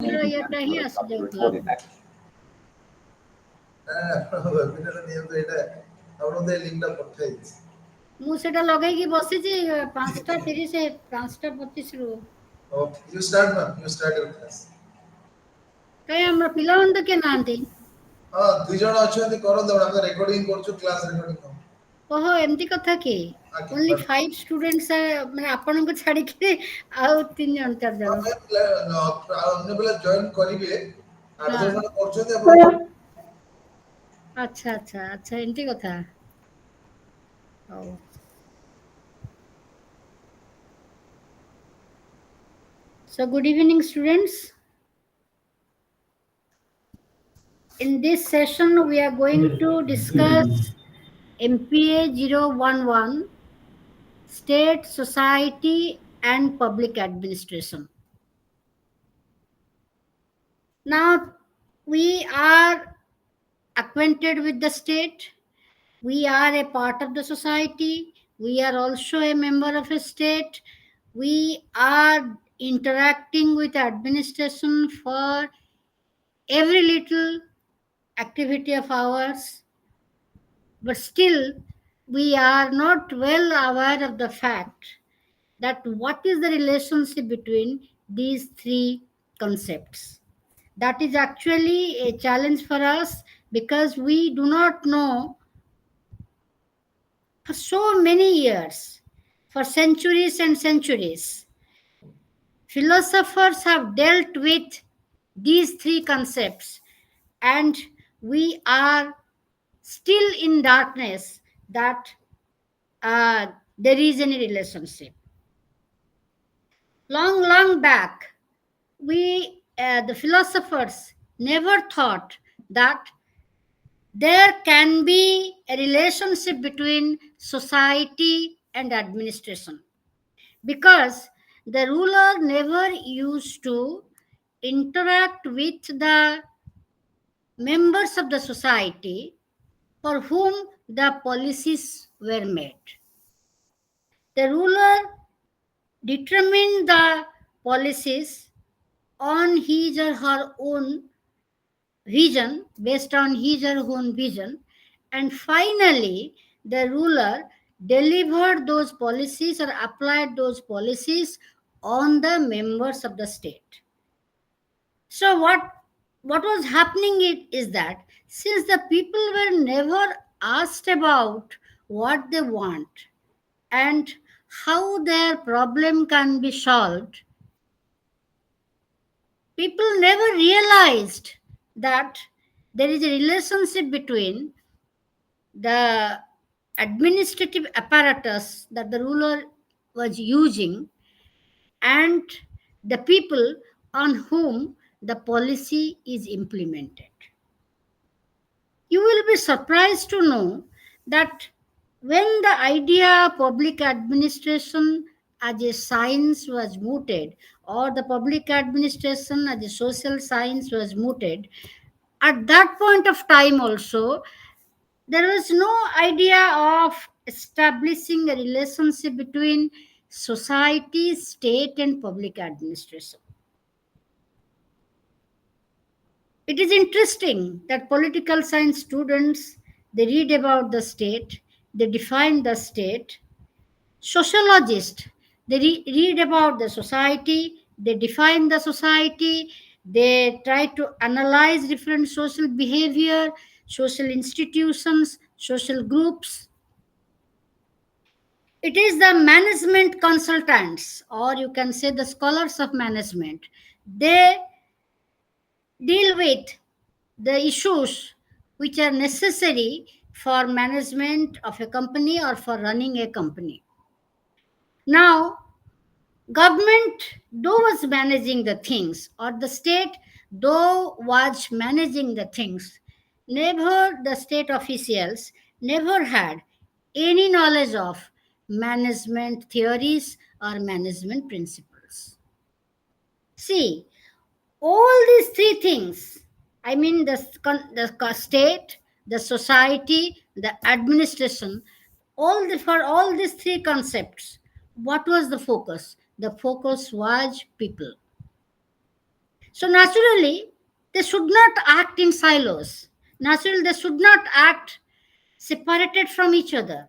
ଇଏଟା ହିଁ ଆସିଯାଉଥିଲା। ମୁଁ ସେଟା ଲଗେଇକି ବସିଛି 5:30 5:25 କାଇଁ ଆମର ପିଲାମାନେ ତ କିଏ ନାହାନ୍ତି। ଦୁଇ ଜଣ ଅଛନ୍ତି କରନ୍ତୁ ଆମେ ରେକର୍ଡିଂ କରୁଛୁ କ୍ଲାସ୍ ରେକର୍ଡିଂ। ଓହୋ ଏମିତି କଥା କି? ଓନ୍ଲି 5 ଷ୍ଟୁଡେଣ୍ଟସ୍ ମାନେ ଆପଣଙ୍କୁ ଛାଡିକି ଆଉ 3 ଜଣ 4 ଜଣ। ଅନ୍ୟ ପିଲା ଜଏନ୍ କରିବେ 8-10 ହଁ ଜଣ କରୁଛନ୍ତି ଆପଣ। ଆଚ୍ଛା ଆଚ୍ଛା ଆଚ୍ଛା ଏମିତି କଥା। ହଉ। So good evening students. In this session we are going to discuss MPA 011 State, Society and Public Administration. Now we are acquainted with the state. We are a part of the society. We are also a member of a state. We are interacting with administration for every little activity of ours. But still, we are not well aware of the fact that what is the relationship between these three concepts. That is actually a challenge for us because we do not know. For so many years, for centuries and centuries, philosophers have dealt with these three concepts, and we are still in darkness that there is any relationship. Long back, the philosophers never thought that there can be a relationship between society and administration, because the ruler never used to interact with the members of the society for whom the policies were made. The ruler determined the policies on his or her own vision, based on his or her own vision, and finally the ruler delivered those policies or applied those policies on the members of the state. So what was happening is that since the people were never asked about what they want and how their problem can be solved, people never realized that there is a relationship between the administrative apparatus that the ruler was using and the people on whom the policy is implemented. You will be surprised to know that when the idea of public administration as a science was mooted, or the public administration as a social science was mooted, at that point of time also, there was no idea of establishing a relationship between society, state, and public administration. It is interesting that political science students, they read about the state, they define the state. Sociologists, they read about the society, they define the society, they try to analyze different social behavior, social institutions, social groups. It is the management consultants, or you can say the scholars of management. They deal with the issues which are necessary for management of a company or for running a company. Now, government though was managing the things, or the state though was managing the things, never the state officials never had any knowledge of management theories or management principles. See, all these three things, I mean the state, the society, the administration, for all these three concepts, what was the focus? The focus was people. So naturally, they should not act in silos. Naturally, they should not act separated from each other.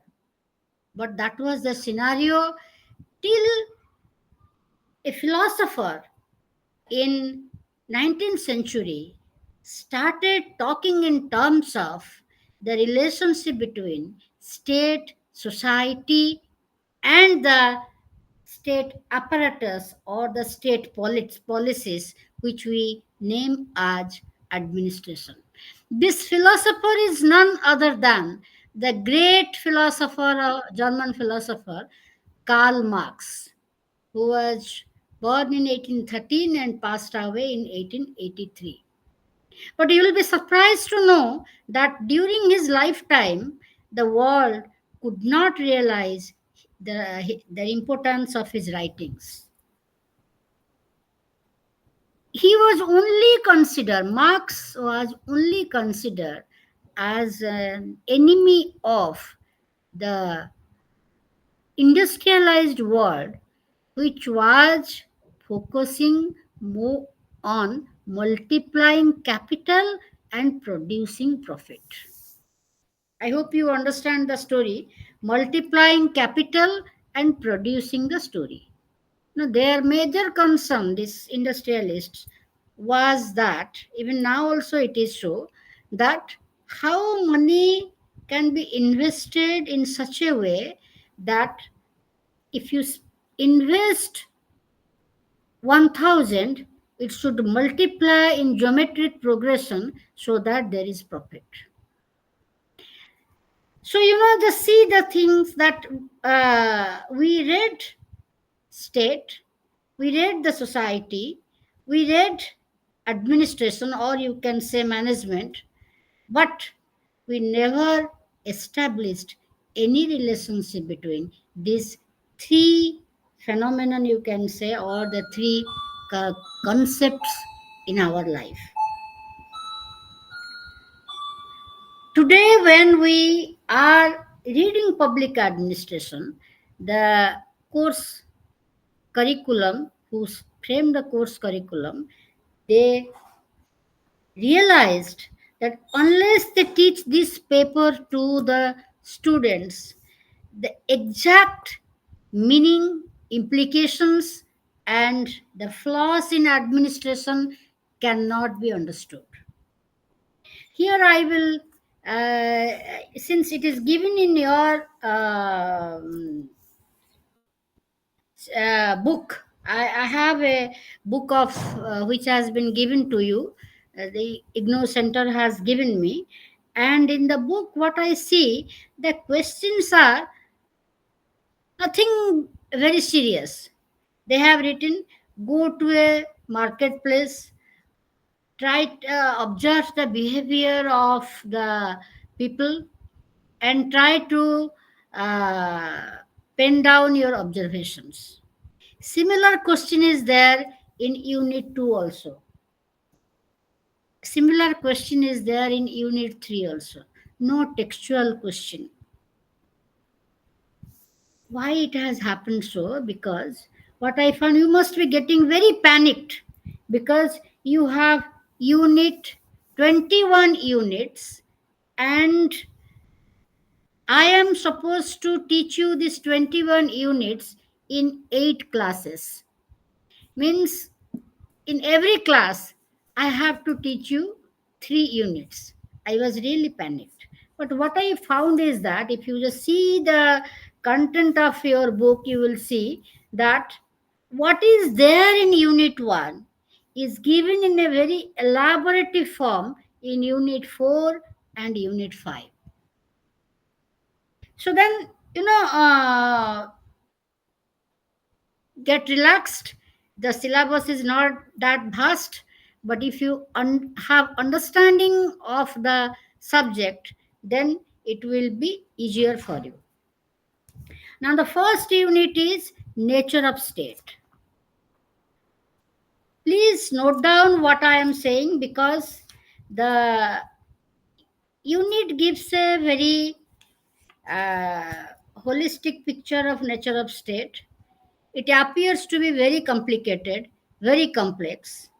But that was the scenario till a philosopher in 19th century started talking in terms of the relationship between state, society, and the state apparatus or the state policies, which we name as administration. This philosopher is none other than the great philosopher, German philosopher Karl Marx, who was born in 1813 and passed away in 1883. But you will be surprised to know that during his lifetime, the world could not realize the importance of his writings. Marx was only considered as an enemy of the industrialized world, which was focusing more on multiplying capital and producing profit. I hope you understand the story. Multiplying capital and producing the story. Now, their major concern, these industrialists, was that, even now also it is so, that how money can be invested in such a way that if you invest 1000, it should multiply in geometric progression so that there is profit. So, just see the things that we read state, we read the society, we read administration, or you can say management, but we never established any relationship between these three phenomenon, you can say, or the three concepts in our life. Today, when we are reading public administration, the course curriculum, who framed the course curriculum, they realized that unless they teach this paper to the students, the exact meaning, implications, and the flaws in administration cannot be understood. Here I will, since it is given in your book, I have a book of which has been given to you. The IGNOU Center has given me, and in the book, what I see, the questions are nothing very serious. They have written, go to a marketplace, try observe the behavior of the people, and try to uh, pen down your observations. Similar question is there in unit 2 also. Similar question is there in unit 3 also. No textual question. Why it has happened so? Because what I found, you must be getting very panicked because you have unit 21 units, and I am supposed to teach you these 21 units in 8 classes. Means in every class, I have to teach you 3 units. I was really panicked. But what I found is that if you just see the content of your book, you will see that what is there in unit 1 is given in a very elaborative form in unit 4 and unit 5. So then, get relaxed. The syllabus is not that vast, but if you have understanding of the subject, then it will be easier for you. Now, the first unit is nature of state. Please note down what I am saying, because the unit gives a very holistic picture of nature of state. It appears to be very complicated, very complex.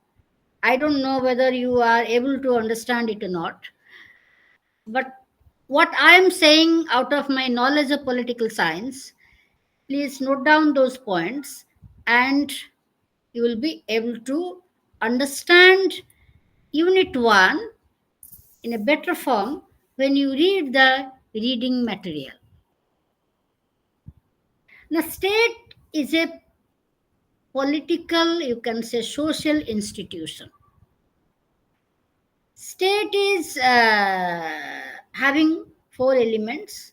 I don't know whether you are able to understand it or not, but what I am saying out of my knowledge of political science, please note down those points and you will be able to understand Unit 1 in a better form when you read the reading material. Now, state is a political, you can say, social institution. State is having four elements: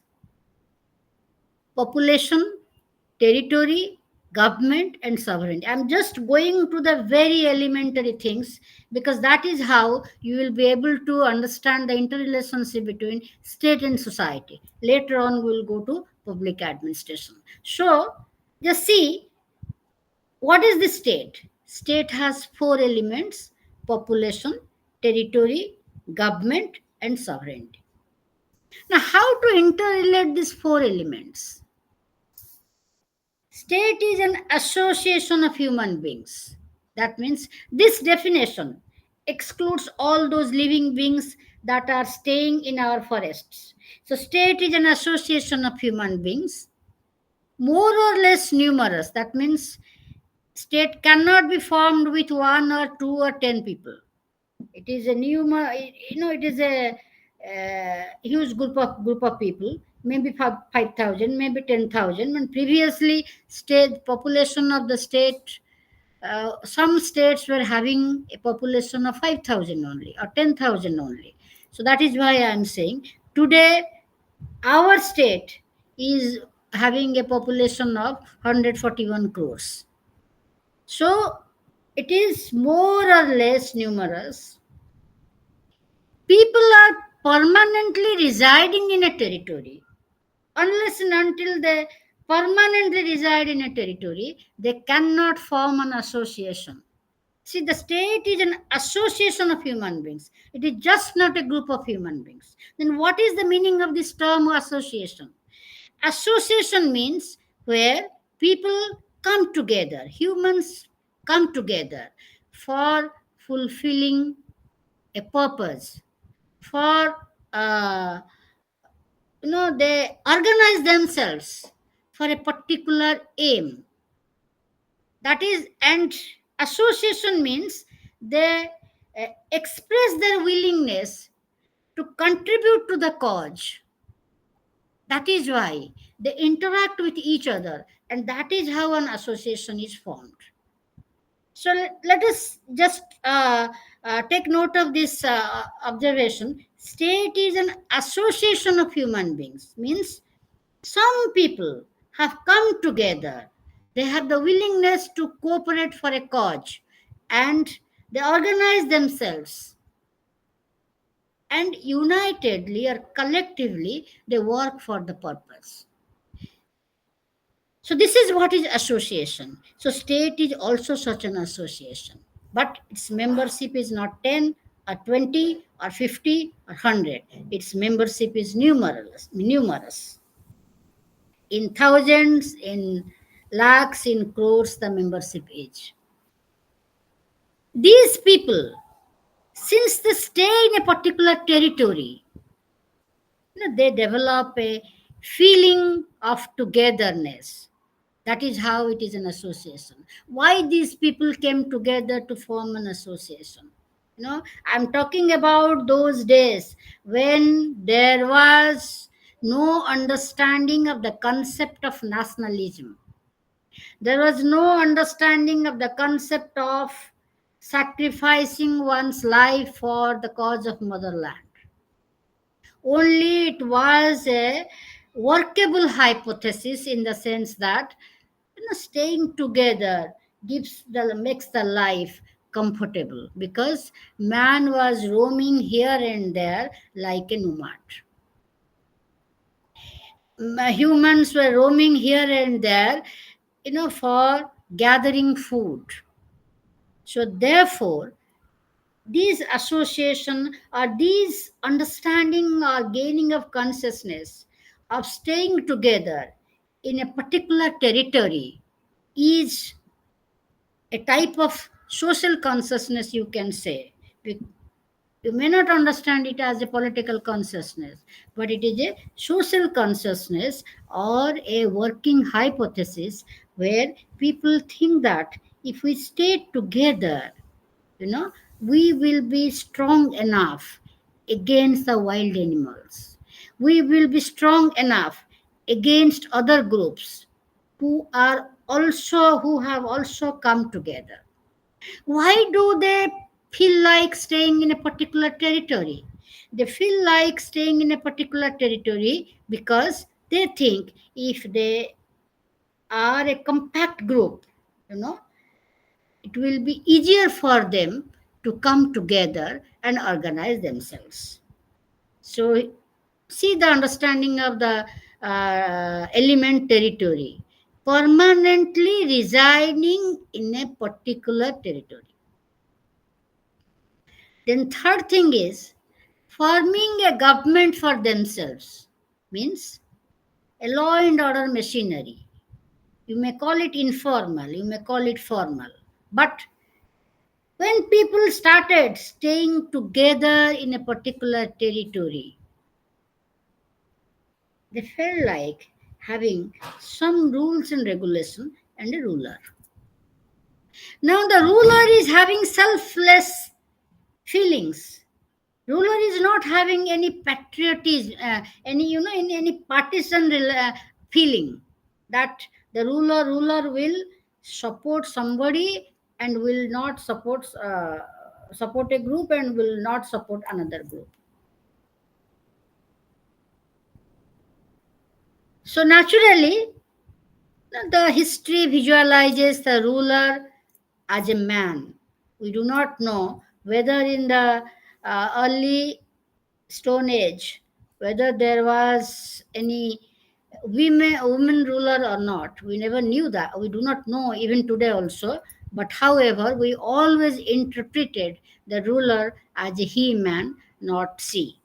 population, territory, government, and sovereignty. I'm just going to the very elementary things because that is how you will be able to understand the interrelationship between state and society. Later on, we will go to public administration. So, just see what is the state. State has four elements: population, territory, government, and sovereignty. Now, how to interrelate these four elements? State is an association of human beings. That means this definition excludes all those living beings that are staying in our forests. So, state is an association of human beings, more or less numerous. That means state cannot be formed with one or two or 10 people. It is a it is a huge group of people, maybe 5,000, maybe 10,000. When previously state population of the state, some states were having a population of 5,000 only or 10,000 only. So that is why I am saying today our state is having a population of 141 crores. So it is more or less numerous. People are permanently residing in a territory. Unless and until they permanently reside in a territory, they cannot form an association. See, the state is an association of human beings. It is just not a group of human beings. Then, what is the meaning of this term association? Association means where people come together, humans come together for fulfilling a purpose, for they organize themselves for a particular aim. That is, and association means they express their willingness to contribute to the cause. That is why they interact with each other, and that is how an association is formed. So let us just take note of this observation. State is an association of human beings, means some people have come together. They have the willingness to cooperate for a cause and they organize themselves. And unitedly or collectively, they work for the purpose. So this is what is association. So state is also such an association, but its membership is not 10 or 20 or 50 or 100. Its membership is numerous. In thousands, in lakhs, in crores, the membership is. These people, since they stay in a particular territory, they develop a feeling of togetherness. That is how it is an association. Why these people came together to form an association? I'm talking about those days when there was no understanding of the concept of nationalism. There was no understanding of the concept of sacrificing one's life for the cause of motherland. Only it was a workable hypothesis in the sense that staying together makes the life comfortable because man was roaming here and there like a nomad. Humans were roaming here and there, for gathering food. So therefore, these association or these understanding or gaining of consciousness of staying together in a particular territory is a type of social consciousness, you can say. You may not understand it as a political consciousness, but it is a social consciousness or a working hypothesis where people think that if we stay together, you know, we will be strong enough against the wild animals. We will be strong enough against other groups who have also come together. Why do they feel like staying in a particular territory? They feel like staying in a particular territory because they think if they are a compact group, you know, it will be easier for them to come together and organize themselves. So, see the understanding of the element territory, permanently residing in a particular territory. Then third thing is forming a government for themselves, means a law and order machinery. You may call it informal, you may call it formal. But when people started staying together in a particular territory, they felt like having some rules and regulation and a ruler. Now the ruler is having selfless feelings. Ruler is not having any patriotism, any partisan feeling that the ruler will support somebody and will not support a group and will not support another group. So naturally, the history visualizes the ruler as a man. We do not know whether in the early Stone Age, whether there was any women ruler or not. We never knew that. We do not know even today also. But however, we always interpreted the ruler as a he man, not she.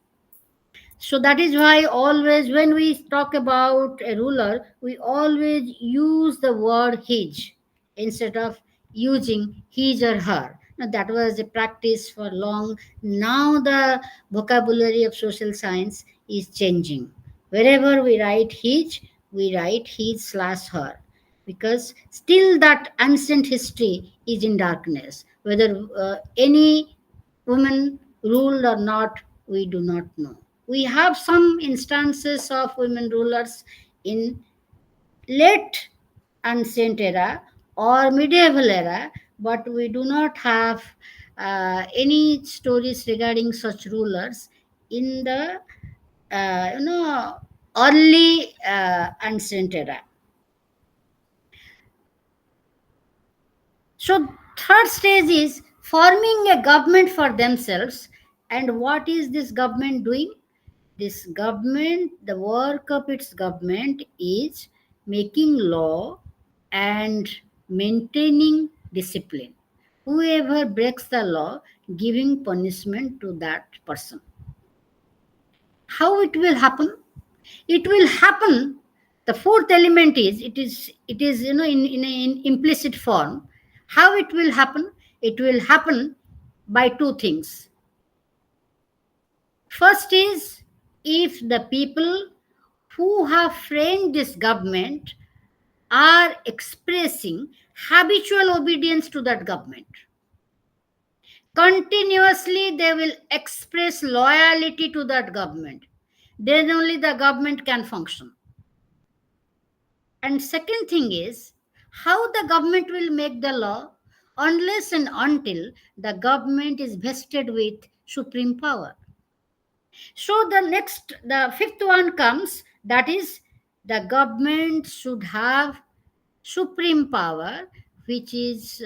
So that is why always when we talk about a ruler, we always use the word his instead of using his or her. Now that was a practice for long. Now the vocabulary of social science is changing. Wherever we write his, we write his/her, because still that ancient history is in darkness. Whether any woman ruled or not, we do not know. We have some instances of women rulers in late ancient era or medieval era, but we do not have any stories regarding such rulers in the early ancient era. So, third stage is forming a government for themselves. And what is this government doing? This government, the work of its government is making law and maintaining discipline. Whoever breaks the law, giving punishment to that person. How it will happen? It will happen. The fourth element is it is in implicit form. How it will happen? It will happen by two things. First is if the people who have framed this government are expressing habitual obedience to that government. Continuously, they will express loyalty to that government. Then only the government can function. And second thing is how the government will make the law unless and until the government is vested with supreme power. So the fifth one comes, that is, the government should have supreme power, which is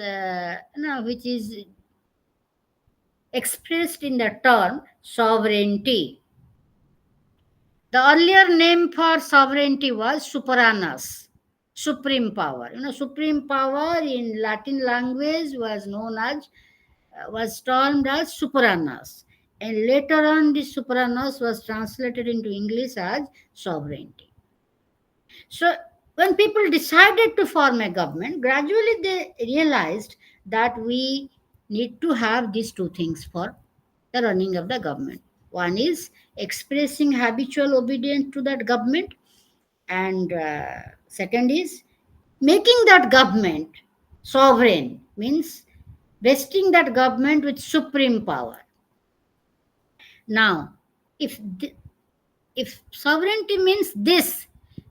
expressed in the term sovereignty. The earlier name for sovereignty was superanas, supreme power. Supreme power in Latin language was termed as superanas, and later on this superanas was translated into English as sovereignty. So when people decided to form a government, gradually they realized that we need to have these two things for the running of the government. One is expressing habitual obedience to that government, and second is making that government sovereign, means vesting that government with supreme power. Now, if if sovereignty means this,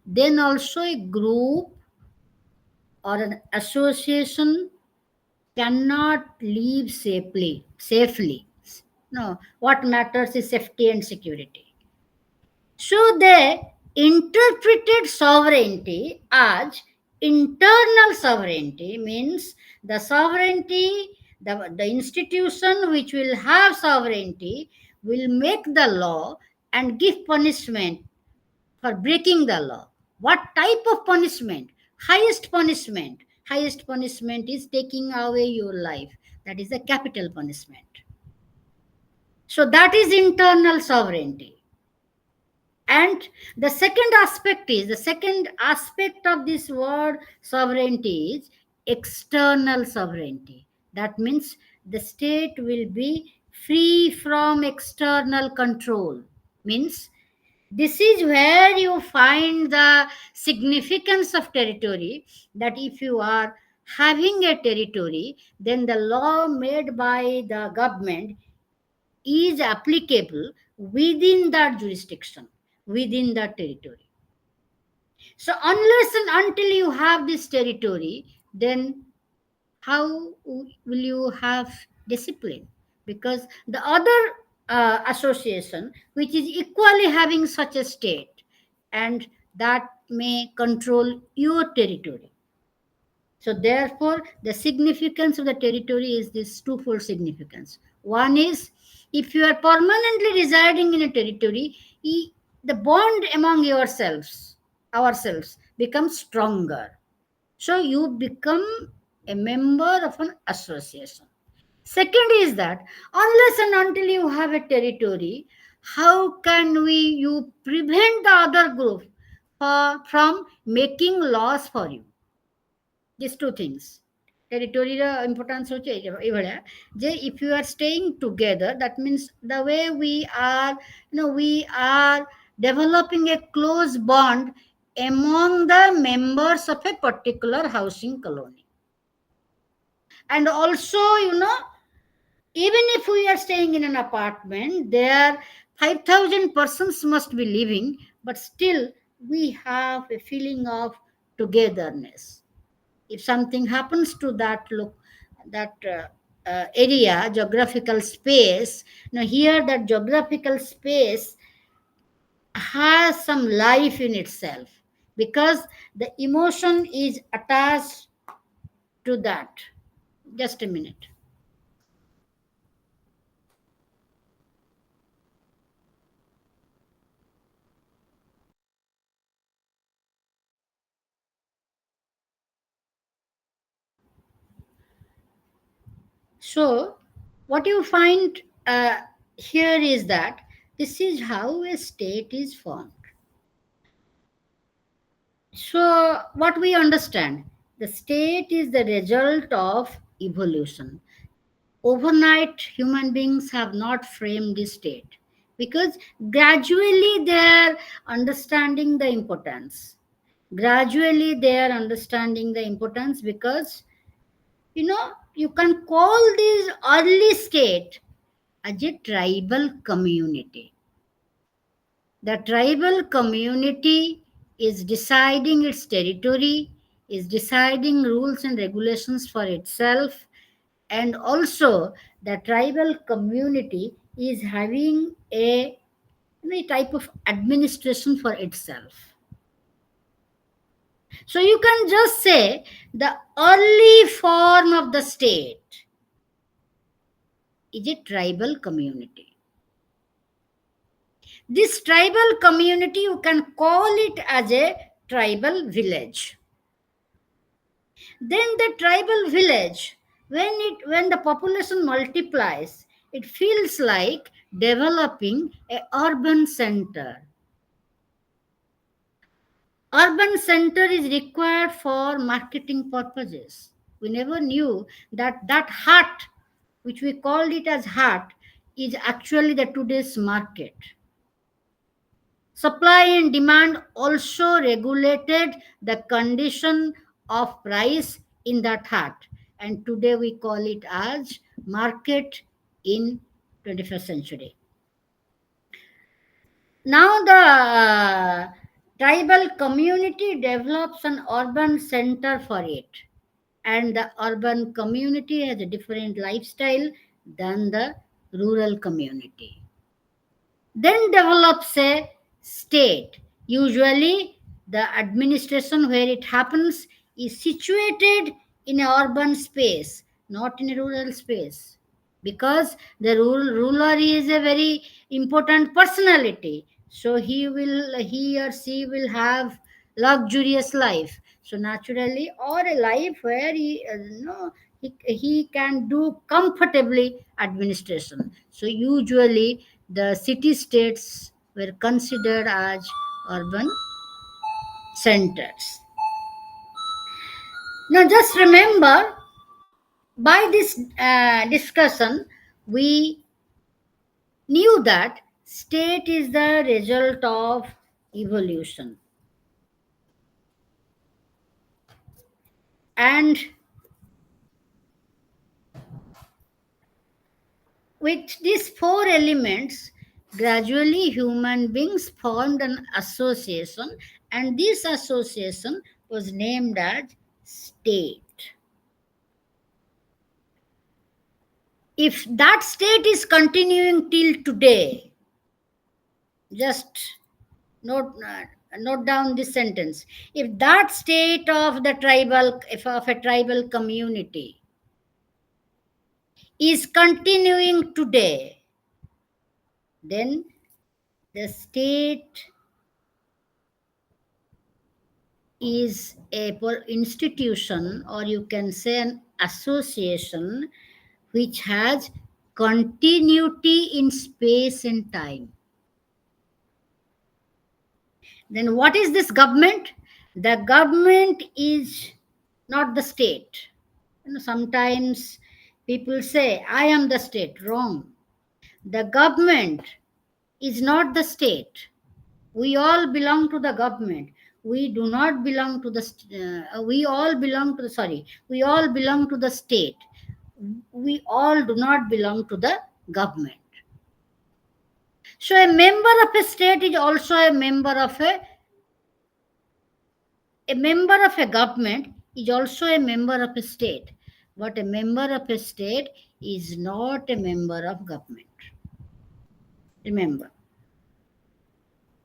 then also a group or an association cannot live safely. No, what matters is safety and security. So they interpreted sovereignty as internal sovereignty, means the sovereignty, the institution which will have sovereignty will make the law and give punishment for breaking the law. What type of punishment? Highest punishment. Highest punishment is taking away your life. That is a capital punishment. So that is internal sovereignty. And the second aspect of this word sovereignty is external sovereignty. That means the state will be free from external control. Means this is where you find the significance of territory, that if you are having a territory, then the law made by the government is applicable within that jurisdiction, within that territory. So, unless and until you have this territory, then how will you have discipline? Because the other association, which is equally having such a state, and that may control your territory. So, therefore, the significance of the territory is this twofold significance. One is, if you are permanently residing in a territory, the bond among ourselves, becomes stronger. So, you become a member of an association. Second is that unless and until you have a territory, how can you prevent the other group from making laws for you? These two things. Territory importance hoche eivhaliya je if you are staying together, that means the way we are developing a close bond among the members of a particular housing colony. And also, even if we are staying in an apartment, there 5,000 persons must be living, but still we have a feeling of togetherness. If something happens to that area, geographical space, here that geographical space has some life in itself, because the emotion is attached to that. Just a minute. So, what you find here is that this is how a state is formed. So, what we understand, the state is the result of evolution. Overnight, human beings have not framed this state, because gradually they are understanding the importance. Gradually, they are understanding the importance, because you can call this early state as a tribal community. The tribal community is deciding its territory, is deciding rules and regulations for itself, and also the tribal community is having a type of administration for itself. So you can just say the early form of the state is a tribal community. This tribal community, you can call it as a tribal village. Then the tribal village, when the population multiplies, it feels like developing a urban center. Urban center is required for marketing purposes. We never knew that that heart, which we called it as heart, is actually the today's market. Supply and demand also regulated the condition of price in that heart. And today we call it as market in 21st century. Now the tribal community develops an urban center for it, and the urban community has a different lifestyle than the rural community. Then develops a state. Usually, the administration where it happens is situated in an urban space, not in a rural space, because the ruler is a very important personality. So he or she will have luxurious life. So naturally, or a life where he can do comfortably administration. So usually the city states were considered as urban centers. Now, just remember, by this discussion, we knew that state is the result of evolution. And with these four elements, gradually human beings formed an association, and this association was named as state. If that state is continuing till today, just note, note down this sentence. If that state of the tribal, if of a tribal community is continuing today, then the state is a institution, or you can say an association, which has continuity in space and time. Then what is this government? The government is not the state. Sometimes people say, I am the state. Wrong. The government is not the state. We all belong to the government. We do not belong to the, we all belong to the, sorry, we all belong to the state. We all do not belong to the government. So a member of a state is also a member of a member of a government is also a member of a state, but a member of a state is not a member of government. Remember,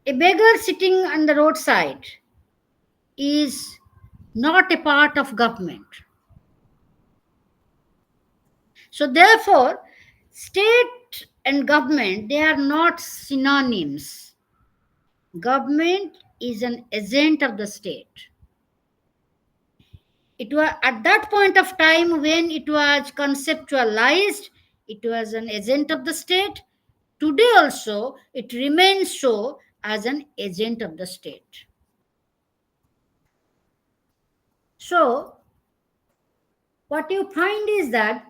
a beggar sitting on the roadside is not a part of government. So therefore, state and government, they are not synonyms. Government is an agent of the state. It was at that point of time when it was conceptualized, it was an agent of the state. Today also, it remains so as an agent of the state. So, what you find is that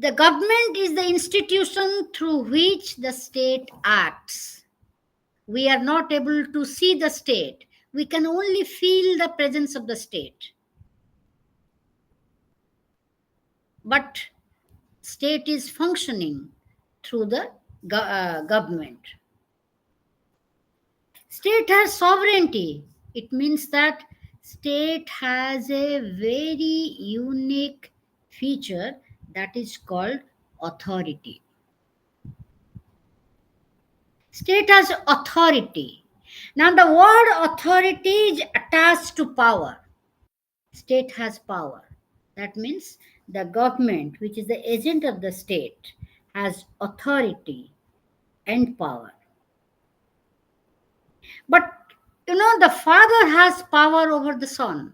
the government is the institution through which the state acts. We are not able to see the state. We can only feel the presence of the state. But state is functioning through the government. State has sovereignty. It means that state has a very unique feature that is called authority. State has authority. Now the word authority is attached to power. State has power. That means the government, which is the agent of the state, has authority and power. But the father has power over the son.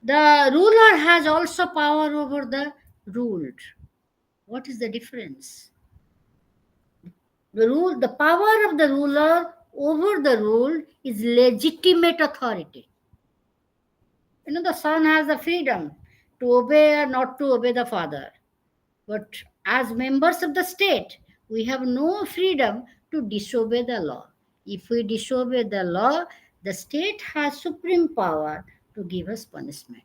The ruler has also power over the ruled. What is the difference? The power of the ruler over the ruled is legitimate authority. The son has the freedom to obey or not to obey the father. But as members of the state, we have no freedom to disobey the law. If we disobey the law, the state has supreme power to give us punishment.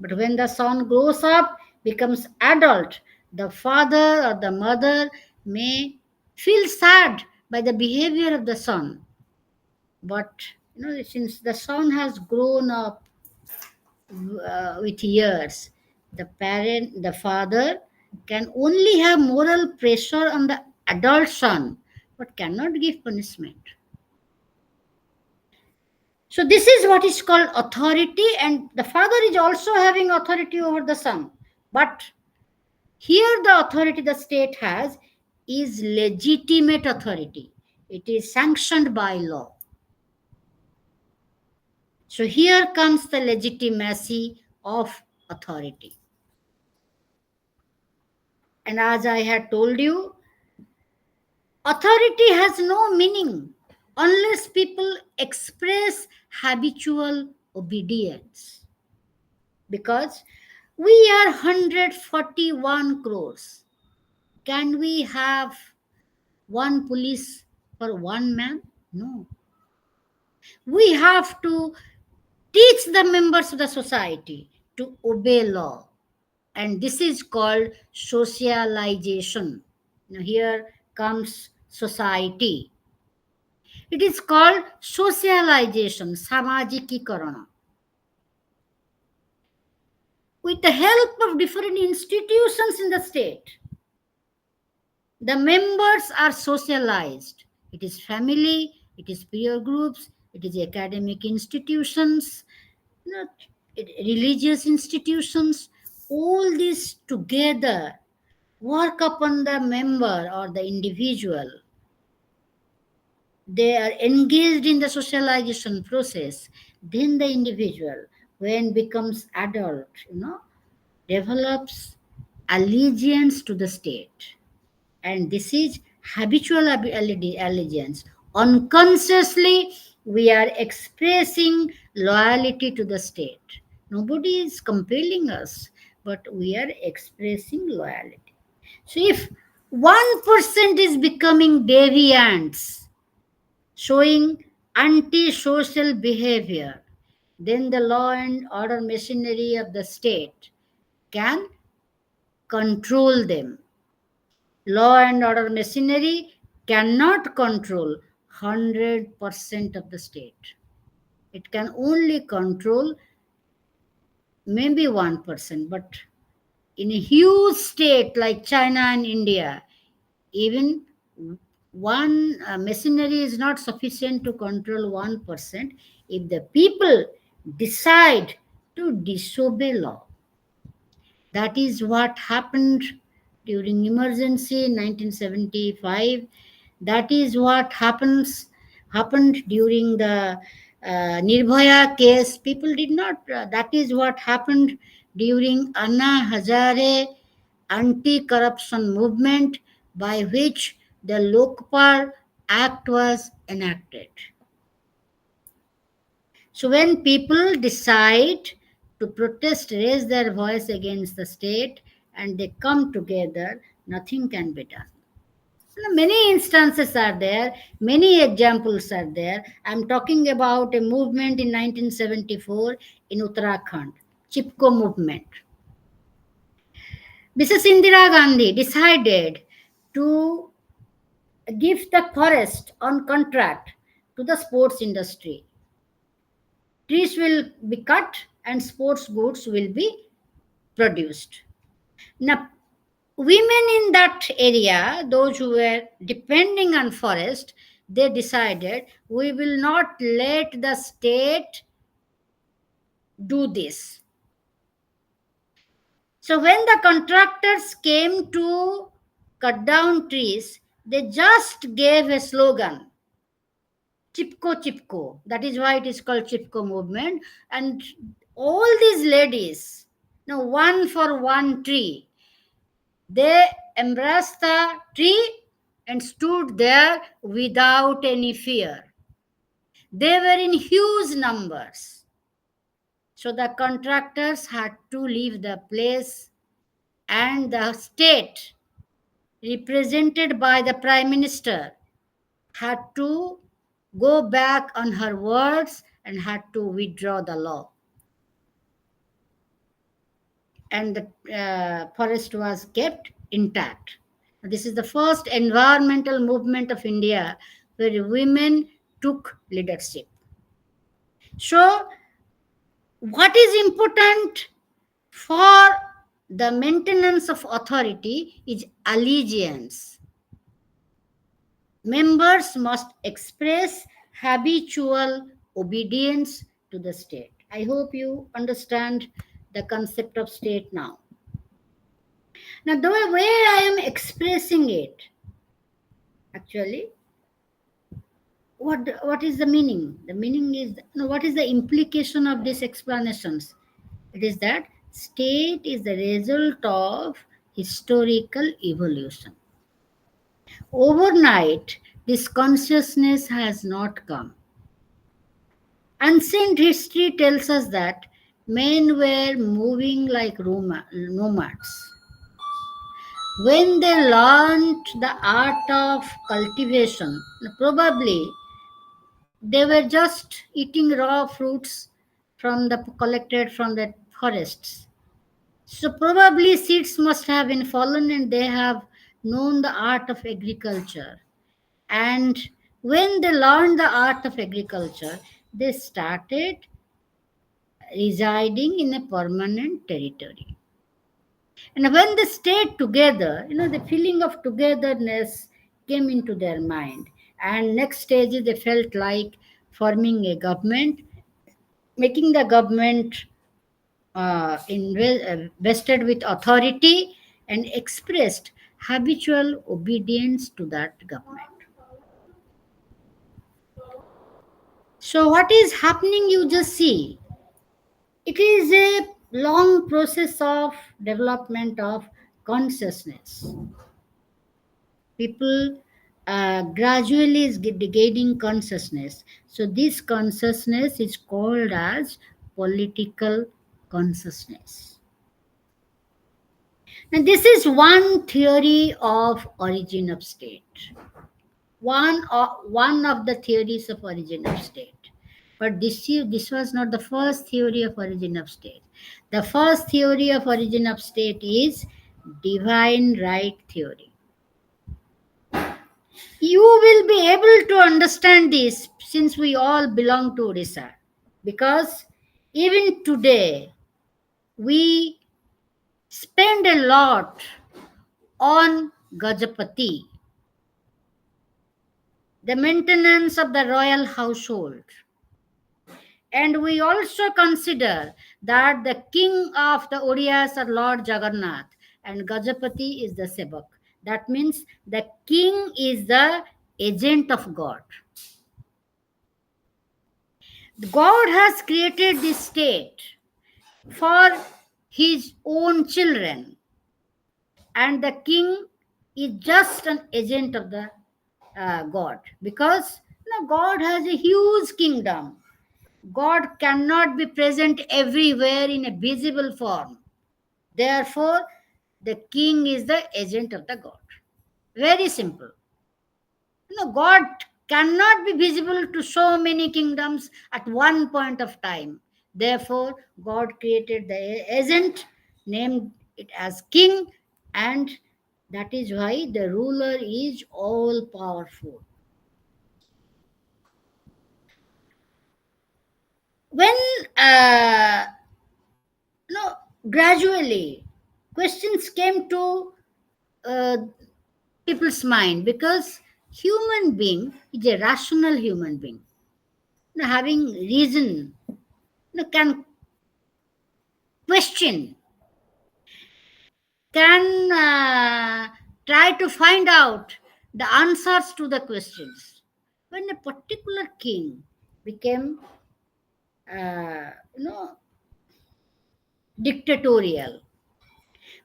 But when the son grows up, becomes adult, the father or the mother may feel sad by the behavior of the son. But since the son has grown up with years, the father can only have moral pressure on the adult son, but cannot give punishment. So this is what is called authority, and the father is also having authority over the son. But here the authority the state has is legitimate authority. It is sanctioned by law. So here comes the legitimacy of authority. And as I had told you, authority has no meaning unless people express habitual obedience. Because we are 141 crores. Can we have one police for one man? No. We have to teach the members of the society to obey law. And this is called socialization. Here comes society. It is called socialization, samajikikarana. With the help of different institutions in the state, the members are socialized. It is family, it is peer groups, it is academic institutions, religious institutions. All these together work upon the member or the individual. They are engaged in the socialization process. Then the individual, when becomes adult, develops allegiance to the state. And this is habitual allegiance. Unconsciously, we are expressing loyalty to the state. Nobody is compelling us, but we are expressing loyalty. So if 1% is becoming deviants, showing antisocial behavior, then the law and order machinery of the state can control them. Law and order machinery cannot control 100% of the state. It can only control maybe 1%, but in a huge state like China and India, even one machinery is not sufficient to control 1% if the people decide to disobey law. That is what happened during emergency in 1975. That is what happened during the Nirbhaya case. People did not. That is what happened during Anna Hazare anti-corruption movement, by which the Lokpal Act was enacted. So when people decide to protest, raise their voice against the state, and they come together, nothing can be done. Many instances are there, many examples are there. I'm talking about a movement in 1974 in Uttarakhand, Chipko movement. Mrs. Indira Gandhi decided to give the forest on contract to the sports industry. Trees will be cut and sports goods will be produced. Now, women in that area, those who were depending on forest, they decided we will not let the state do this. So when the contractors came to cut down trees, they just gave a slogan, Chipko Chipko. That is why it is called Chipko movement. And all these ladies, one for one tree, they embraced the tree and stood there without any fear. They were in huge numbers. So the contractors had to leave the place, and the state, represented by the Prime Minister, had to go back on her words and had to withdraw the law. And the forest was kept intact. This is the first environmental movement of India where women took leadership. So, what is important for the maintenance of authority is allegiance. Members must express habitual obedience to the state. I hope you understand the concept of state now. Now, the way I am expressing it, actually, what is the meaning? The meaning is, what is the implication of these explanations? It is that state is the result of historical evolution. Overnight, this consciousness has not come. Ancient history tells us that men were moving like nomads. When they learned the art of cultivation, probably they were just eating raw fruits collected from the forests. So probably seeds must have been fallen and they have known the art of agriculture. And when they learned the art of agriculture, they started residing in a permanent territory. And when they stayed together, the feeling of togetherness came into their mind. And next stage, they felt like forming a government, making the government vested with authority and expressed habitual obedience to that government. So, what is happening, you just see. It is a long process of development of consciousness. People gradually is gaining consciousness. So this consciousness is called as political consciousness. And this is one theory of origin of state. One of the theories of origin of state. But this was not the first theory of origin of state. The first theory of origin of state is divine right theory. You will be able to understand this since we all belong to Odisha. Because even today, we spend a lot on Gajapati, the maintenance of the royal household. And we also consider that the king of the Odiyas are Lord Jagannath and Gajapati is the Sevak. That means the king is the agent of God. God has created this state for his own children, and the king is just an agent of the God, because God has a huge kingdom. God cannot be present everywhere in a visible form. Therefore, the king is the agent of the God. Very simple. God cannot be visible to so many kingdoms at one point of time. Therefore, God created the agent, named it as king, and that is why the ruler is all powerful. When gradually questions came to uh, people's mind, because human being is a rational human being, having reason, can question, can try to find out the answers to the questions. When a particular king became uh, you know dictatorial,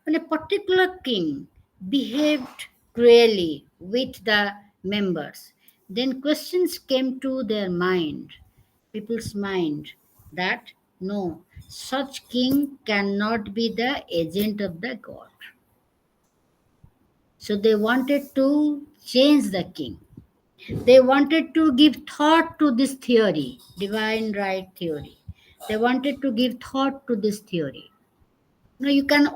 when a particular king behaved cruelly with the members. Then questions came to their mind, people's mind, that no, such king cannot be the agent of the god. So they wanted to change the king. They wanted to give thought to this theory, divine right theory. They wanted to give thought to this theory. Now you can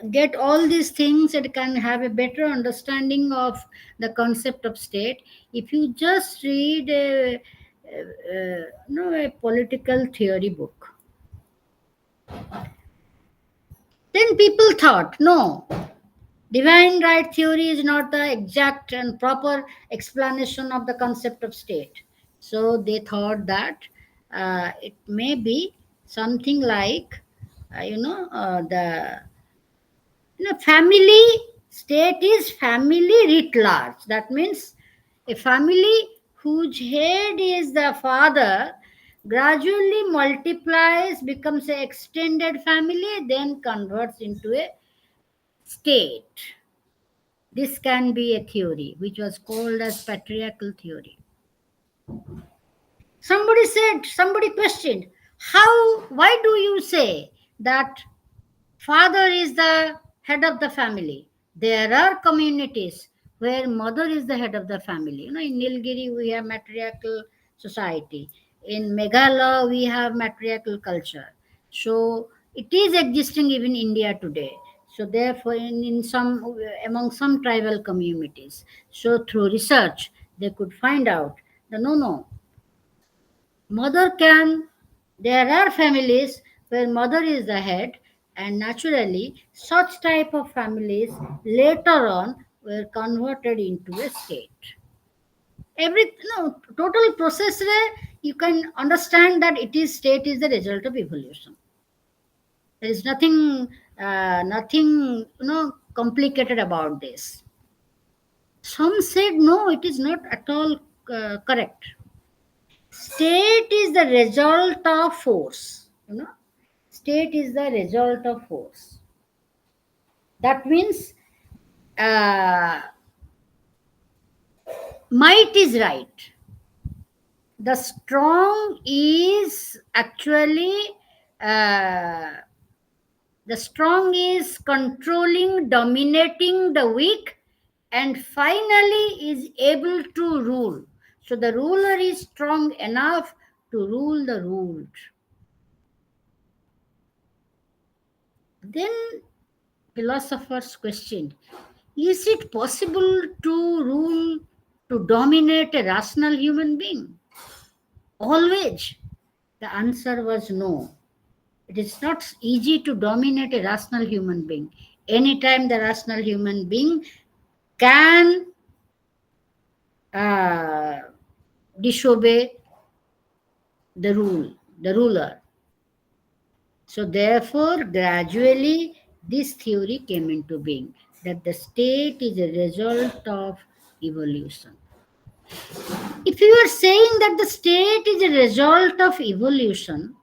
get all these things and can have a better understanding of the concept of state if you just read a political theory book. Then people thought, no, divine right theory is not the exact and proper explanation of the concept of state. So they thought that it may be something like, the family state is family writ large. That means a family whose head is the father gradually multiplies, becomes an extended family, then converts into a state. This can be a theory which was called as patriarchal theory. Somebody questioned, why do you say that father is the head of the family? There are communities where mother is the head of the family. In Nilgiri, we have matriarchal society. In Meghalaya, we have matriarchal culture. So it is existing even in India today. So therefore, in some among some tribal communities. So through research, they could find out that no, mother can. There are families where mother is the head, and naturally, such type of families later on were converted into a state. Total process where you can understand that it is state is the result of evolution. There is nothing complicated about this. Some said no, it is not at all correct. State is the result of force. State is the result of force. That means uh, might is right. The strong is actually uh, the strong is controlling, dominating the weak, and finally is able to rule. So the ruler is strong enough to rule the ruled. Then philosophers questioned, is it possible to dominate a rational human being? Always. The answer was no. It is not easy to dominate a rational human being. Anytime the rational human being can uh, disobey the ruler. So therefore, gradually, this theory came into being that the state is a result of evolution. If you are saying that the state is a result of evolution,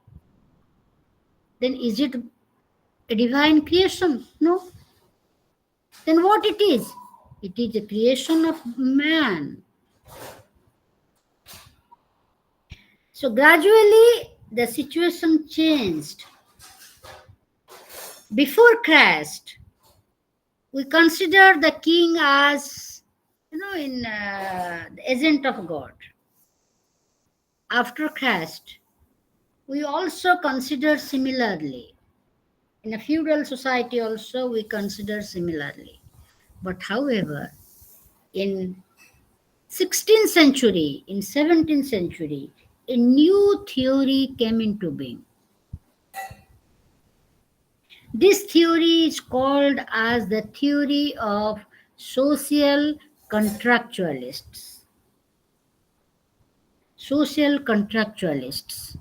then is it a divine creation? No. Then what it is? It is a creation of man. So gradually the situation changed. Before Christ, we consider the king as the agent of God. After Christ, we also consider similarly. In a feudal society also we consider similarly. But however, in 16th century, in 17th century, a new theory came into being. This theory is called as the theory of social contractualists. Social contractualists.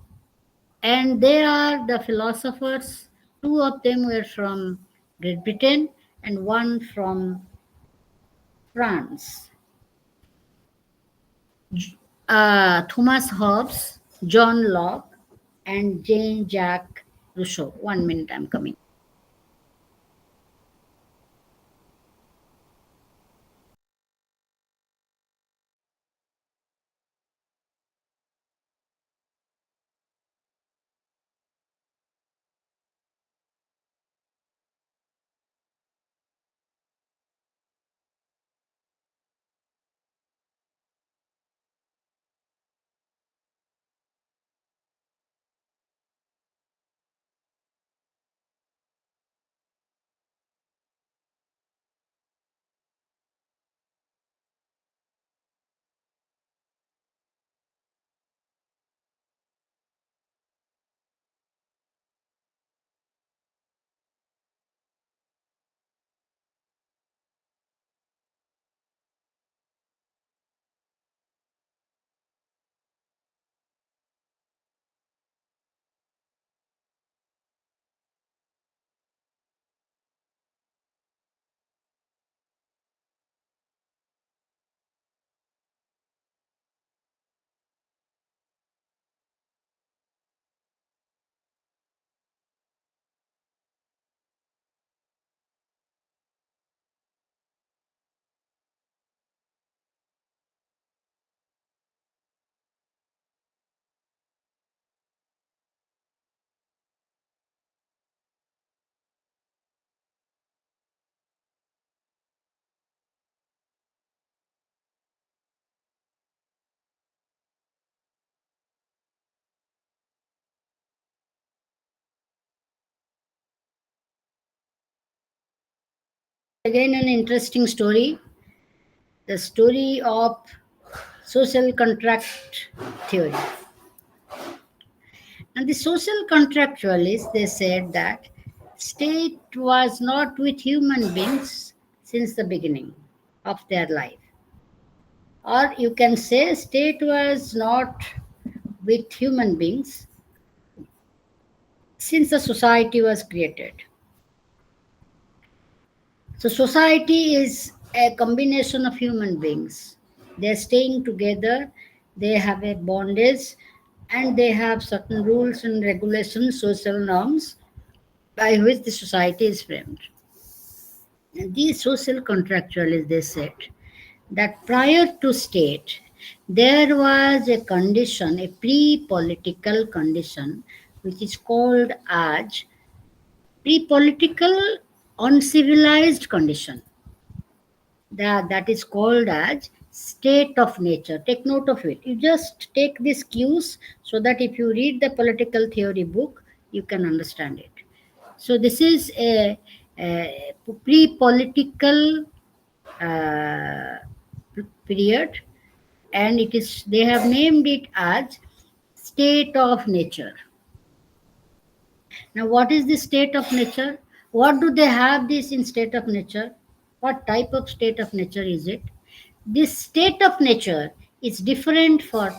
And they are the philosophers, two of them were from Great Britain and one from France. Thomas Hobbes, John Locke, and Jean-Jacques Rousseau. 1 minute, I'm coming. Again, an interesting story, the story of social contract theory. And the social contractualists, they said that state was not with human beings since the beginning of their life. Or you can say state was not with human beings since the society was created. So society is a combination of human beings. They're staying together, they have a bondage, and they have certain rules and regulations, social norms by which the society is framed. And these social contractualists, they said that prior to state, there was a condition, a pre-political condition, which is called as pre-political uncivilized condition. That is called as state of nature. Take note of it. You just take these cues so that if you read the political theory book, you can understand it. So this is a pre-political uh, period, and it is they have named it as state of nature. Now, what is the state of nature? What do they have this in state of nature? What type of state of nature is it? This state of nature is different for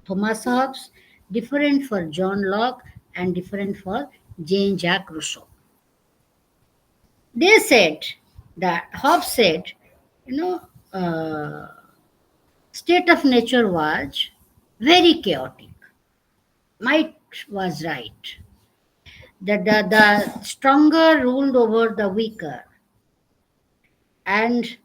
Thomas Hobbes, different for John Locke, and different for Jean-Jacques Rousseau. They said that Hobbes said, you know, state of nature was very chaotic. Might was right. The stronger ruled over the weaker, and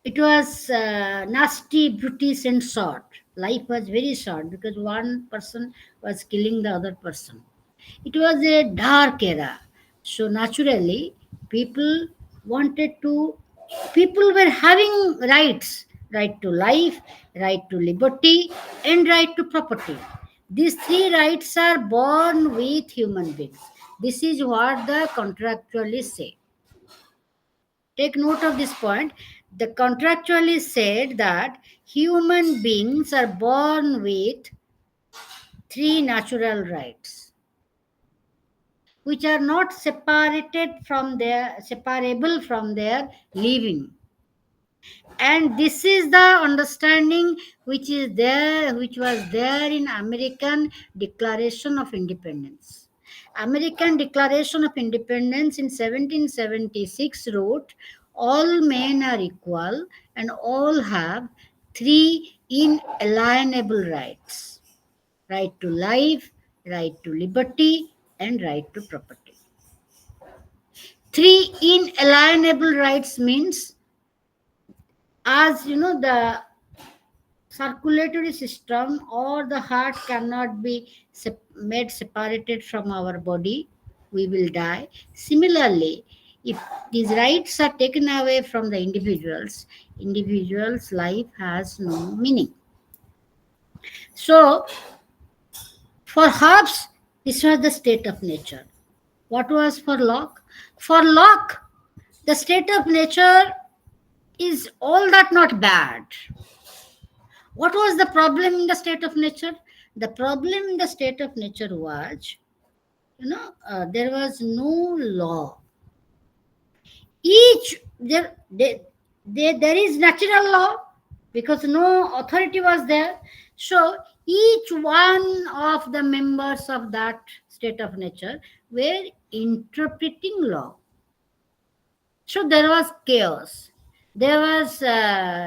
it was nasty, brutish, and short. Life was very short because one person was killing the other person. It was a dark era. So naturally, people wanted to, people were having rights, right to life, right to liberty, and right to property. These three rights are born with human beings. This is what the contractualists say. Take note of this point. The contractualists said that human beings are born with three natural rights, which are not separable from their living. And this is the understanding which was there in American Declaration of Independence. American Declaration of Independence in 1776 wrote, all men are equal and all have three inalienable rights: right to life, right to liberty, and right to property. Three inalienable rights means, as you know, the circulatory system or the heart cannot be made separated from our body, we will die. Similarly, if these rights are taken away from the individual's life has no meaning. So for Hobbes, this was the state of nature. What was for Locke? For Locke, the state of nature is all that not bad. What was the problem in the state of nature? The problem in the state of nature was, there was no law. There is natural law because no authority was there. So each one of the members of that state of nature were interpreting law. So there was chaos, there was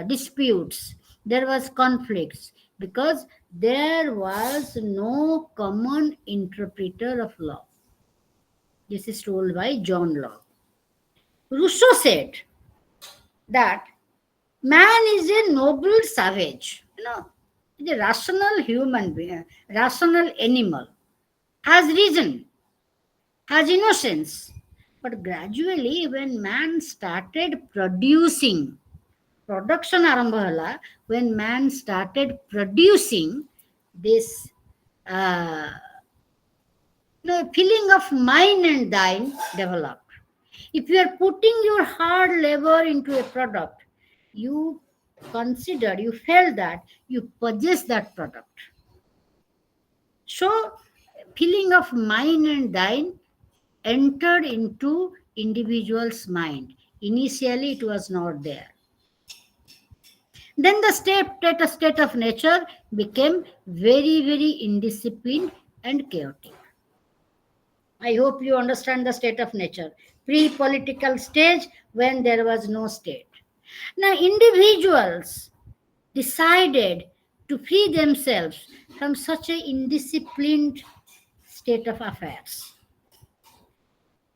disputes, there was conflicts because there was no common interpreter of law. This is told by John Locke. Rousseau said that man is a noble savage, is a rational human being, rational animal, has reason, has innocence. But gradually, when man started production arambha hala, when man started producing this feeling of mine and thine developed. If you are putting your hard labor into a product, you consider, you felt that you possess that product. So, feeling of mine and thine entered into individual's mind. Initially, it was not there. Then the state of nature became very, very indisciplined and chaotic. I hope you understand the state of nature. Pre-political stage when there was no state. Now, individuals decided to free themselves from such a indisciplined state of affairs.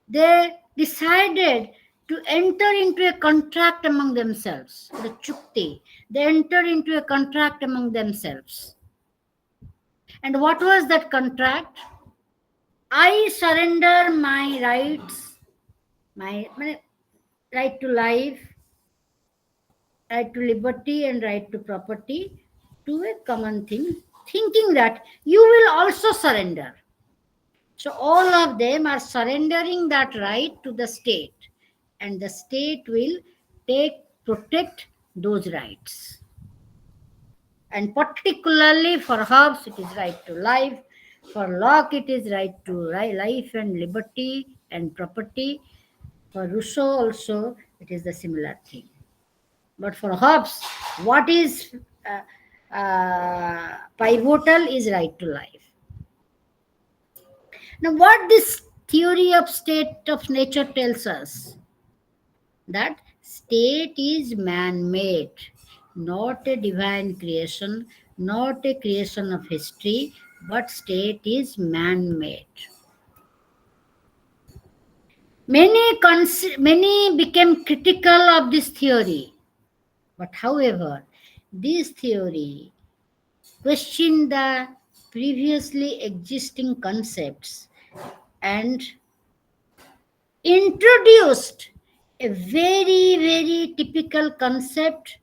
They decided to enter into a contract among themselves, the chukti. They entered into a contract among themselves. And what was that contract? I surrender my rights, my right to life, right to liberty, and right to property to a common thing, thinking that you will also surrender. So all of them are surrendering that right to the state, and the state will protect those rights. And particularly for Hobbes, it is right to life. For Locke, it is right to life and liberty and property. For Rousseau also, it is the similar thing. But for Hobbes, what is pivotal is right to life. Now, what this theory of state of nature tells us? That state is man-made, not a divine creation, not a creation of history, but state is man-made. Many became critical of this theory, but however, this theory questioned the previously existing concepts and introduced a very, very typical concept,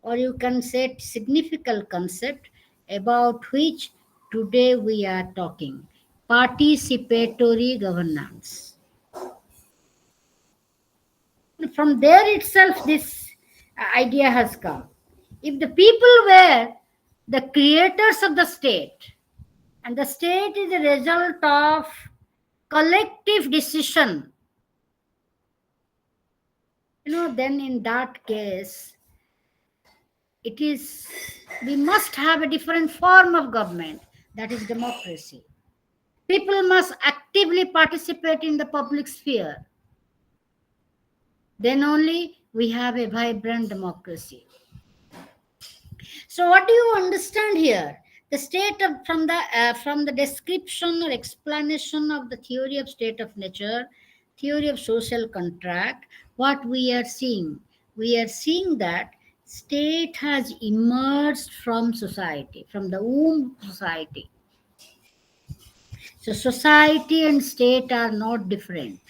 or you can say significant concept, about which today we are talking: participatory governance. From there itself, this idea has come. If the people were the creators of the state, and the state is a result of collective decision, then in that case, we must have a different form of government, that is democracy. People must actively participate in the public sphere. Then only we have a vibrant democracy. So what do you understand here? The state of from the description or explanation of the theory of state of nature, theory of social contract, what we are seeing? We are seeing that state has emerged from society, from the womb of society. So society and state are not different.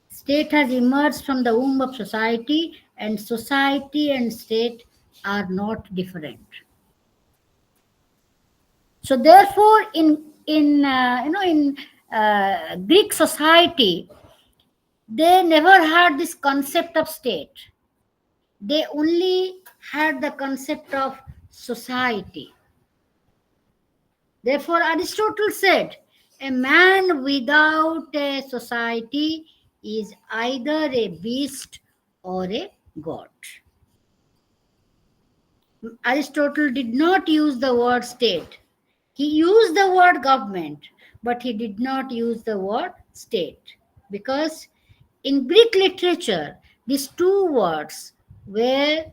State has emerged from the womb of society, and society and state are not different. So therefore, in Greek society, they never had this concept of state. They only had the concept of society. Therefore, Aristotle said, a man without a society is either a beast or a god. Aristotle did not use the word state. He used the word government, but he did not use the word state, because in Greek literature, these two words were,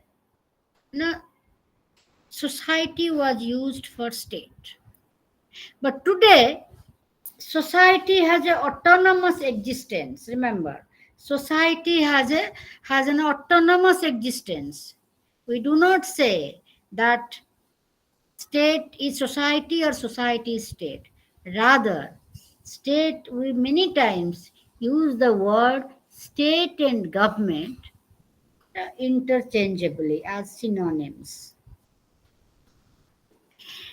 society was used for state. But today, society has an autonomous existence. Remember, society has an autonomous existence. We do not say that state is society or society is state. Rather, state, we many times use the word state and government interchangeably as synonyms.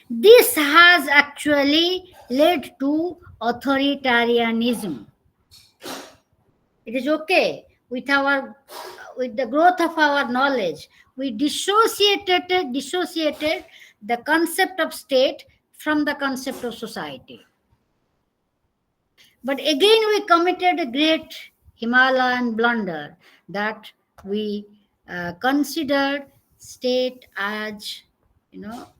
This has actually led to authoritarianism. It is okay with the growth of our knowledge. We dissociated the concept of state from the concept of society. But again, we committed a great Himalayan blunder that we considered state as,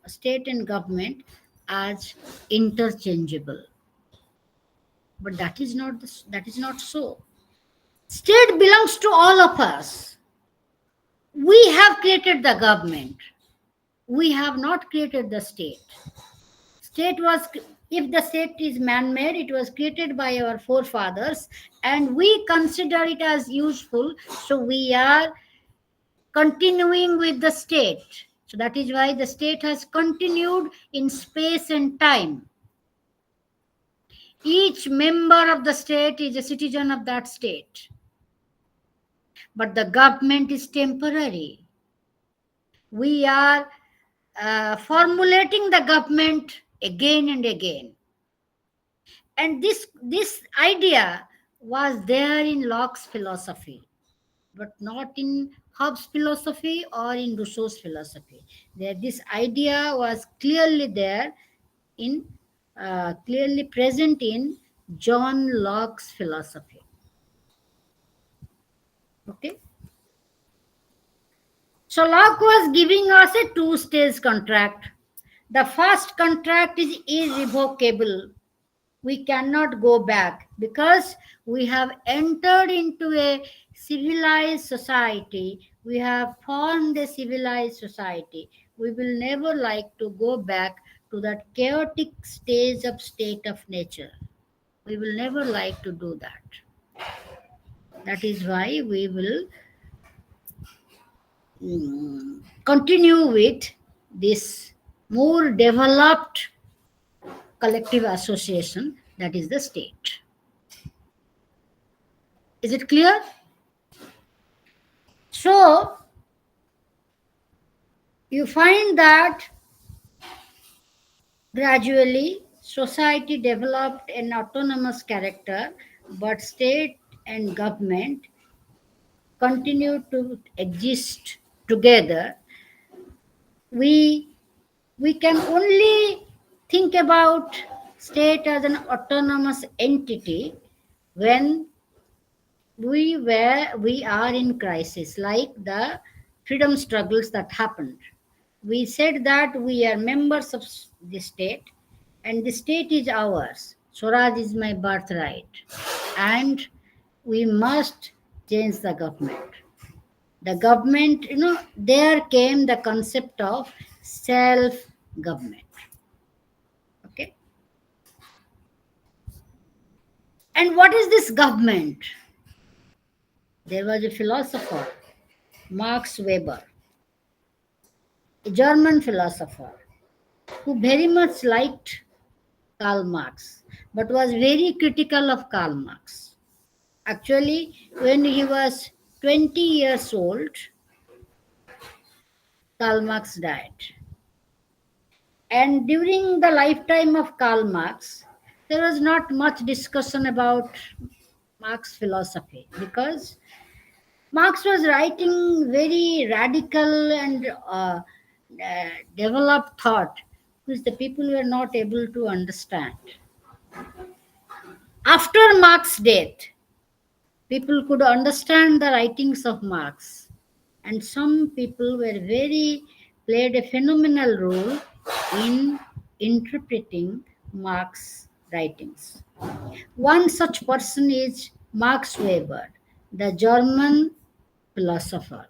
state and government as interchangeable. But that is not so. State belongs to all of us. We have created the government. We have not created the state. If the state is man-made, it was created by our forefathers, and we consider it as useful, so we are continuing with the state. So that is why the state has continued in space and time. Each member of the state is a citizen of that state. But the government is temporary. We are formulating the government again and again. And this idea was there in Locke's philosophy, but not in Hobbes' philosophy or in Rousseau's philosophy. This idea was clearly there clearly present in John Locke's philosophy. Okay. So Locke was giving us a two-stage contract. The first contract is irrevocable. We cannot go back because we have entered into a civilized society. We have formed a civilized society. We will never like to go back to that chaotic state of nature. We will never like to do that. That is why we will continue with this more developed collective association, that is the state. Is it clear? So you find that gradually society developed an autonomous character, but state and government continue to exist together. We can only think about state as an autonomous entity when we are in crisis, like the freedom struggles that happened. We said that we are members of the state and the state is ours. Swaraj is my birthright, and we must change the government. The government, there came the concept of self-government. Okay. And what is this government? There was a philosopher, Max Weber, a German philosopher, who very much liked Karl Marx, but was very critical of Karl Marx. Actually, when he was 20 years old, Karl Marx died. And during the lifetime of Karl Marx, there was not much discussion about Marx philosophy because Marx was writing very radical and developed thought, which the people were not able to understand. After Marx's death, people could understand the writings of Marx, and some people played a phenomenal role in interpreting Marx's writings. One such person is Max Weber, the German philosopher,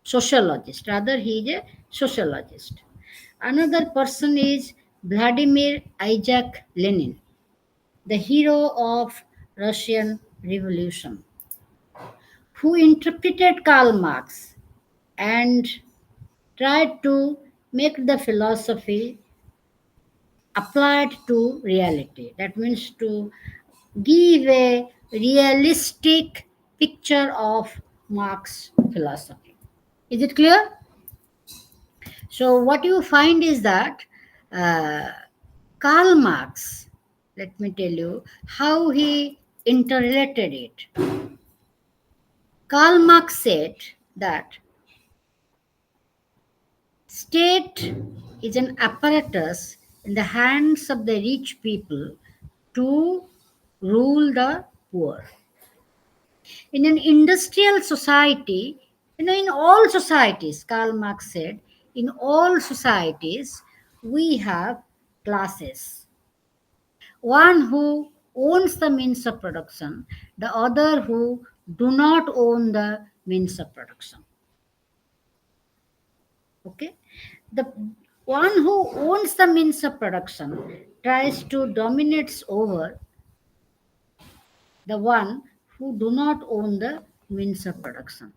sociologist. Rather, he is a sociologist. Another person is Vladimir Isaac Lenin, the hero of Russian Revolution, who interpreted Karl Marx and tried to make the philosophy applied to reality. That means to give a realistic picture of Marx philosophy. Is it clear? So what you find is that Karl Marx, let me tell you how he interrelated it. Karl Marx said that state is an apparatus in the hands of the rich people to rule the poor. In an industrial society, in all societies, Karl Marx said, in all societies, we have classes. One who owns the means of production, the other who do not own the means of production. Okay? The one who owns the means of production tries to dominate over the one who do not own the means of production.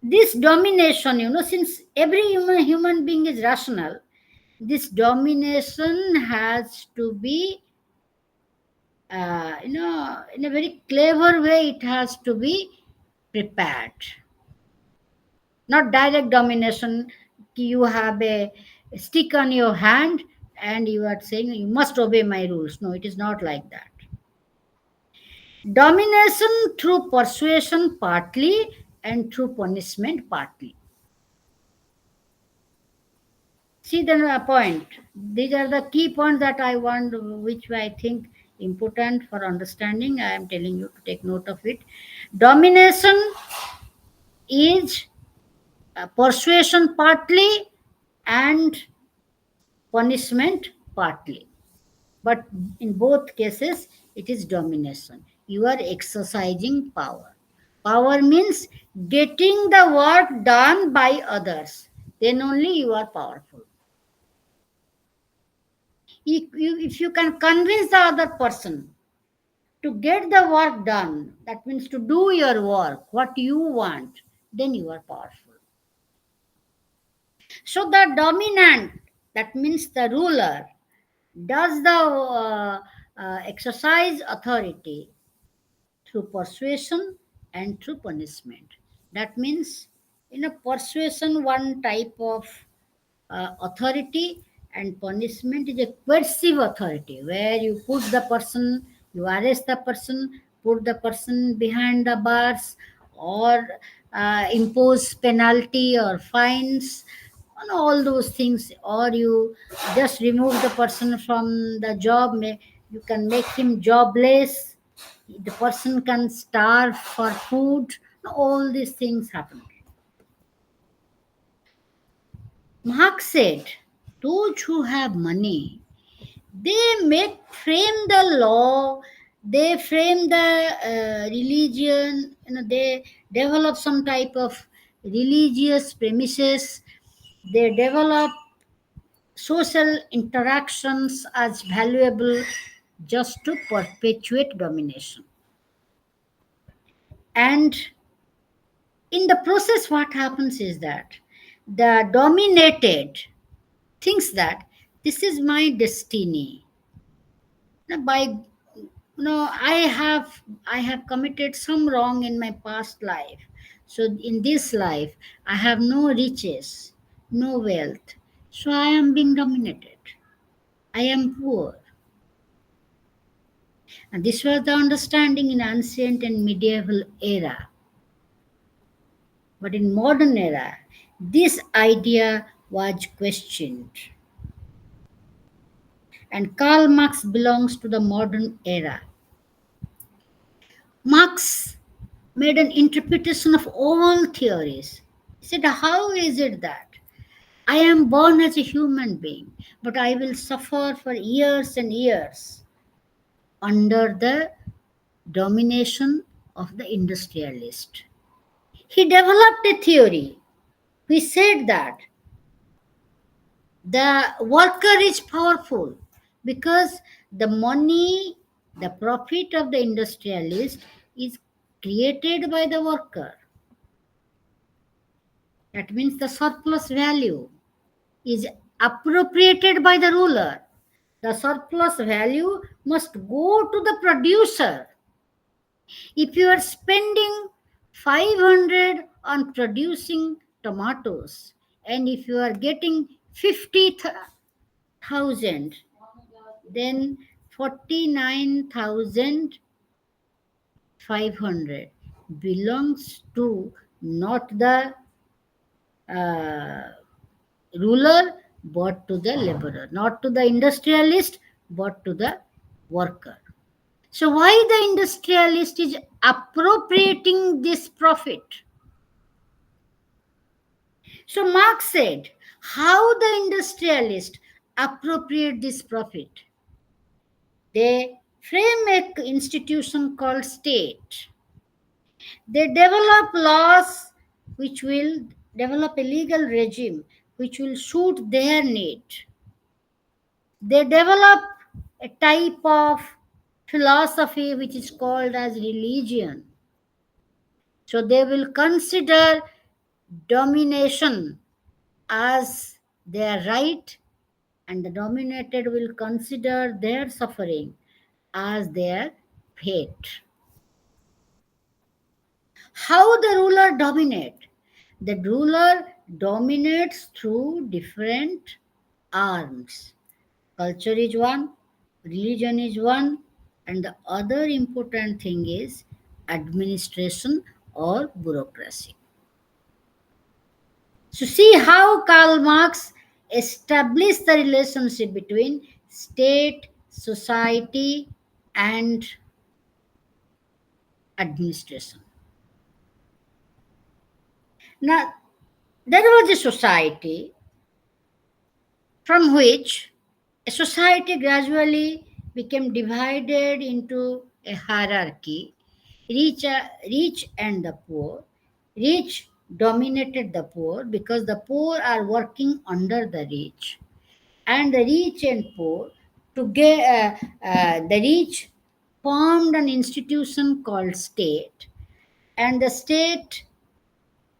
This domination, since every human being is rational, this domination has to be, in a very clever way, it has to be prepared. Not direct domination. You have a stick on your hand and you are saying you must obey my rules. No, it is not like that. Domination through persuasion partly and through punishment partly. See the point. These are the key points that I want, which I think important for understanding. I am telling you to take note of it. Domination is persuasion partly and punishment partly. But in both cases, it is domination. You are exercising power. Power means getting the work done by others. Then only you are powerful. If you can convince the other person to get the work done, that means to do your work, what you want, then you are powerful. So the dominant, that means the ruler, does the exercise authority through persuasion and through punishment. That means in a persuasion, one type of authority, and punishment is a coercive authority where you put the person, you arrest the person, put the person behind the bars, or impose penalty or fines and all those things, or you just remove the person from the job. You can make him jobless, the person can starve for food. All these things happen. Marx said, those who have money, they frame the law, they frame the religion, they develop some type of religious premises, they develop social interactions as valuable just to perpetuate domination. And in the process, what happens is that the dominated thinks that this is my destiny. By I have committed some wrong in my past life. So in this life, I have no riches, no wealth. So I am being dominated. I am poor. And this was the understanding in ancient and medieval era. But in modern era, this idea was questioned. And Karl Marx belongs to the modern era. Marx made an interpretation of all theories. He said, how is it that I am born as a human being, but I will suffer for years and years under the domination of the industrialist? He developed a theory. He said that the worker is powerful because the money, the profit of the industrialist is created by the worker. That means the surplus value is appropriated by the ruler. The surplus value must go to the producer. If you are spending 500 on producing tomatoes and if you are getting 50,000, then 49,000 500 belongs to not the uh, ruler but to the laborer, not to the industrialist but to the worker. So, why the industrialist is appropriating this profit? So, Marx said, how the industrialist appropriate this profit? They frame an institution called state. They develop laws which will develop a legal regime which will suit their need. They develop a type of philosophy which is called as religion. So they will consider domination as their right, and the dominated will consider their suffering as their fate. How the ruler dominate? The ruler dominates through different arms. Culture is one, religion is one, and the other important thing is administration or bureaucracy. So, see how Karl Marx established the relationship between state, society, and administration. Now, there was a society from which a society gradually became divided into a hierarchy, rich and the poor. Rich dominated the poor because the poor are working under the rich, and the rich and poor together, the rich formed an institution called state, and the state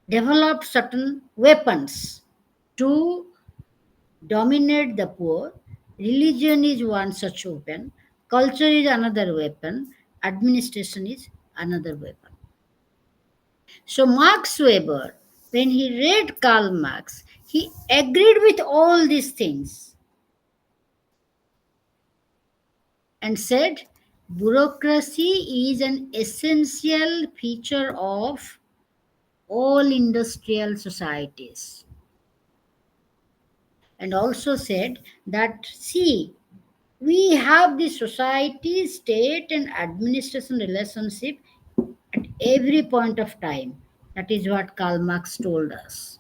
developed certain weapons to dominate the poor. Religion is one such weapon, culture is another weapon, administration is another weapon. So, Max Weber, when he read Karl Marx, he agreed with all these things and said bureaucracy is an essential feature of all industrial societies. And also said that, see, we have the society, state, and administration relationship at every point of time. That is what Karl Marx told us.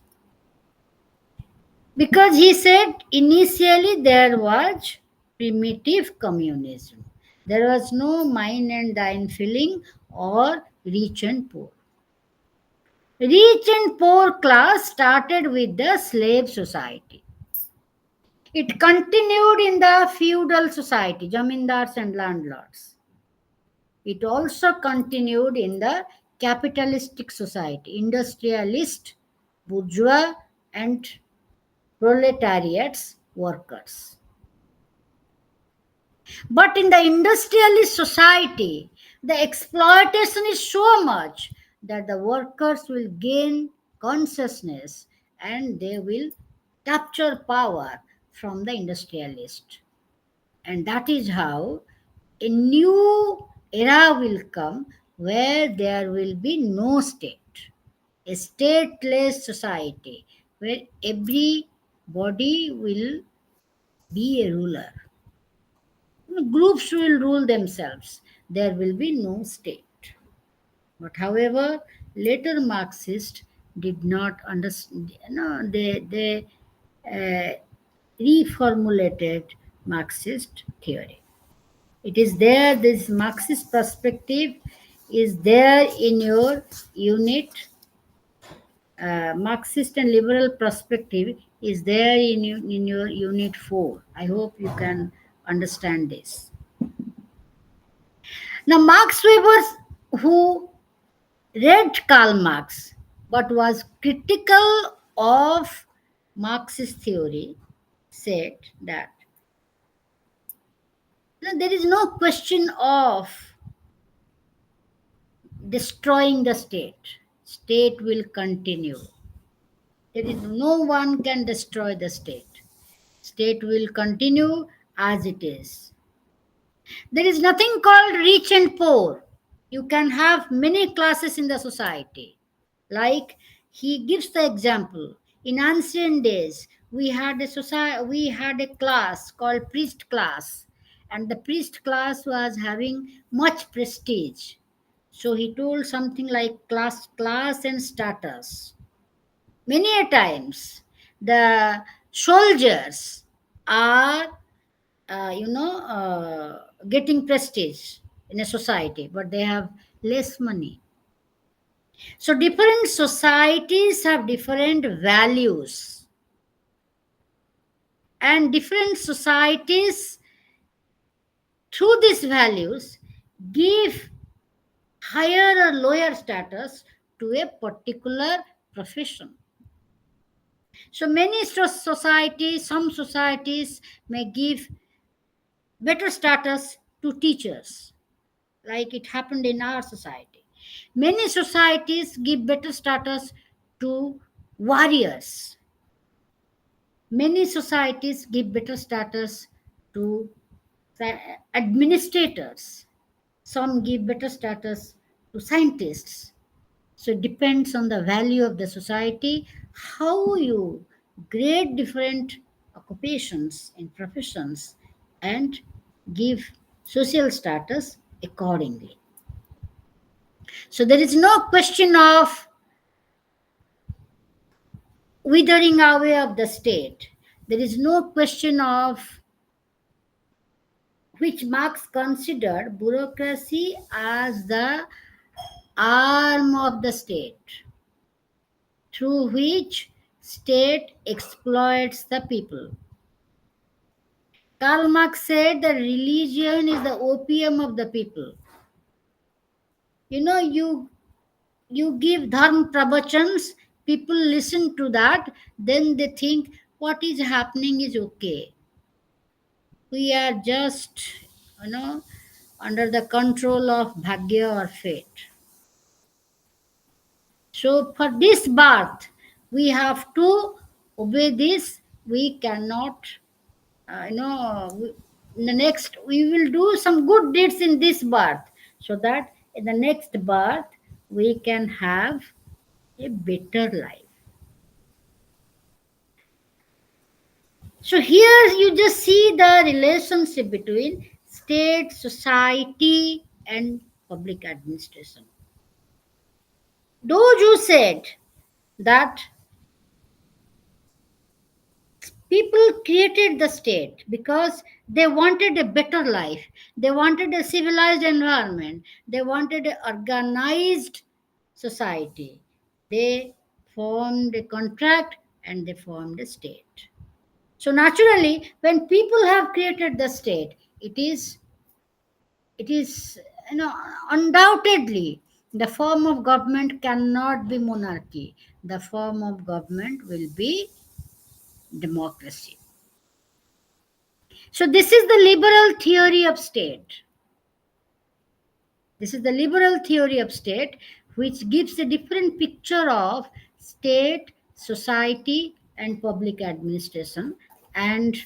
Because he said initially there was primitive communism. There was no mine and thine feeling or rich and poor. Rich and poor class started with the slave society. It continued in the feudal society, zamindars and landlords. It also continued in the capitalistic society, industrialist, bourgeois, and proletariats, workers. But in the industrialist society, the exploitation is so much that the workers will gain consciousness and they will capture power from the industrialist. And that is how a new era will come where there will be no state, a stateless society where everybody will be a ruler. Groups will rule themselves. There will be no state. But however, later Marxists did not understand. They reformulated Marxist theory. It is there. This Marxist perspective is there in your unit. Marxist and liberal perspective is there in your unit 4. I hope you can understand this. Now, Max Weber, who read Karl Marx but was critical of Marxist theory, said that there is no question of destroying the state. State will continue. There is no one can destroy the state. State will continue as it is. There is nothing called rich and poor. You can have many classes in the society. Like he gives the example. In ancient days, we had a class called priest class, and the priest class was having much prestige. So he told something like class and status. Many a times the soldiers are getting prestige in a society, but they have less money. So different societies have different values, and different societies through these values give higher or lower status to a particular profession. So many societies, some societies may give better status to teachers, like it happened in our society. Many societies give better status to warriors. Many societies give better status to administrators. Some give better status to scientists. So it depends on the value of the society, how you grade different occupations and professions and give social status accordingly. So there is no question of withering away of the state. There is no question of which Marx considered bureaucracy as the arm of the state through which state exploits the people. Karl Marx said that religion is the opium of the people. You give dharma pravachans, people listen to that, then they think what is happening is okay. We are just, you know, under the control of bhagya or fate. So for this birth, we have to obey this. We cannot, in the next, we will do some good deeds in this birth so that in the next birth, we can have a better life. So here you just see the relationship between state, society, and public administration. Doju said that people created the state because they wanted a better life. They wanted a civilized environment. They wanted an organized society. They formed a contract and they formed a state. So naturally, when people have created the state, it is undoubtedly the form of government cannot be monarchy. The form of government will be democracy. So this is the liberal theory of state. This is the liberal theory of state, which gives a different picture of state, society, and public administration. And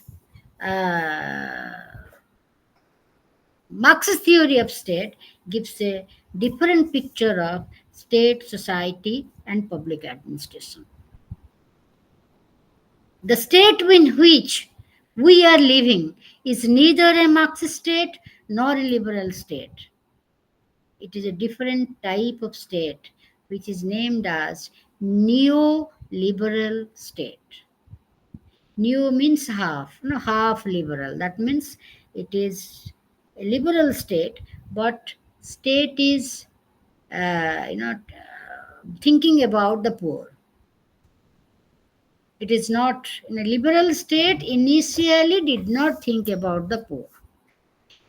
Marx's theory of state gives a different picture of state, society, and public administration. The state in which we are living is neither a Marxist state nor a liberal state. It is a different type of state which is named as neoliberal state. Neo means half, half liberal. That means it is a liberal state, but state is, thinking about the poor. It is not in a liberal state. Initially, did not think about the poor.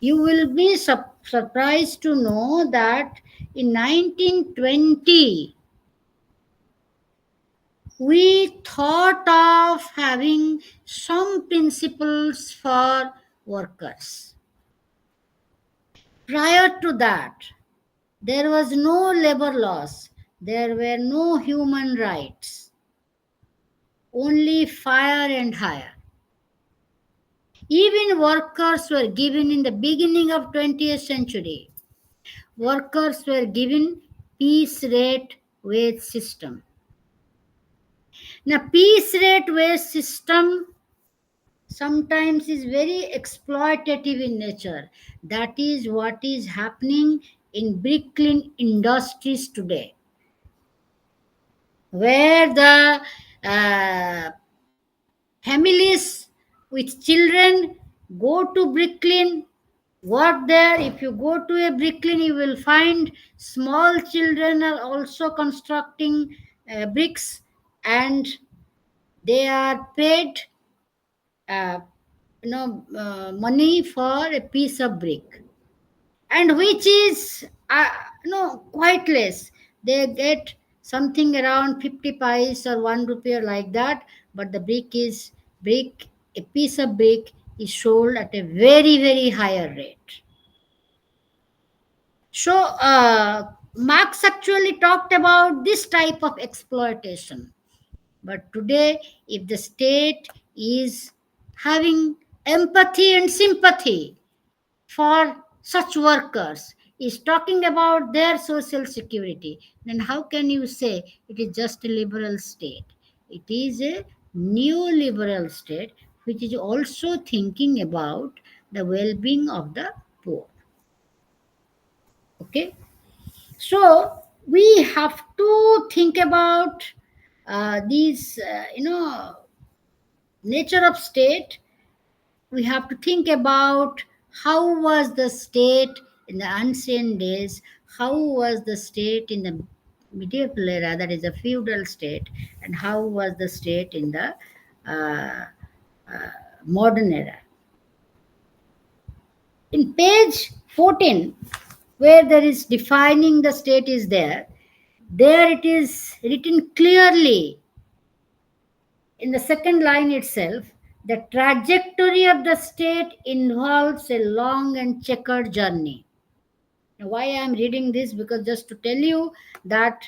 You will be surprised to know that in 1920 we thought of having some principles for workers. Prior to that, there was no labor laws, there were no human rights, only fire and hire. Even workers were given in the beginning of 20th century workers were given piece rate wage system. Now, piece rate wage system sometimes is very exploitative in nature. That is what is happening in Bricklin industries today, where the families with children go to Bricklin, work there. If you go to a Bricklin, you will find small children are also constructing bricks, and they are paid uh, money for a piece of brick, and which is quite less. They get something around 50 pies or 1 rupee or like that, but the brick, a piece of brick is sold at a very very higher rate. So Marx actually talked about this type of exploitation. But today, if the state is having empathy and sympathy for such workers, is talking about their social security, then how can you say it is just a liberal state? It is a neoliberal state which is also thinking about the well being of the poor. Okay? So we have to think about these, nature of state. We have to think about how was the state in the ancient days, how was the state in the medieval era, that is a feudal state, and how was the state in the uh, modern era. In page 14, where there is defining the state is there it is written clearly in the second line itself. The trajectory of the state involves a long and checkered journey. Now, why I am reading this? Because just to tell you that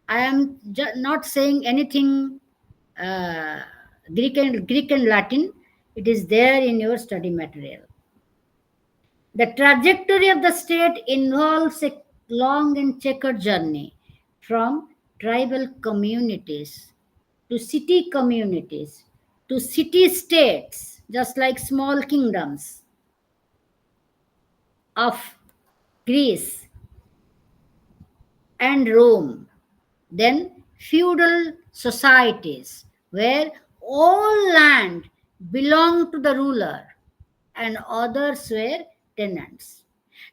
I am not saying anything uh, Greek and Latin. It is there in your study material. The trajectory of the state involves a long and checkered journey from tribal communities to city communities to city states, just like small kingdoms of Greece and Rome, then feudal societies where all land belonged to the ruler and others were tenants.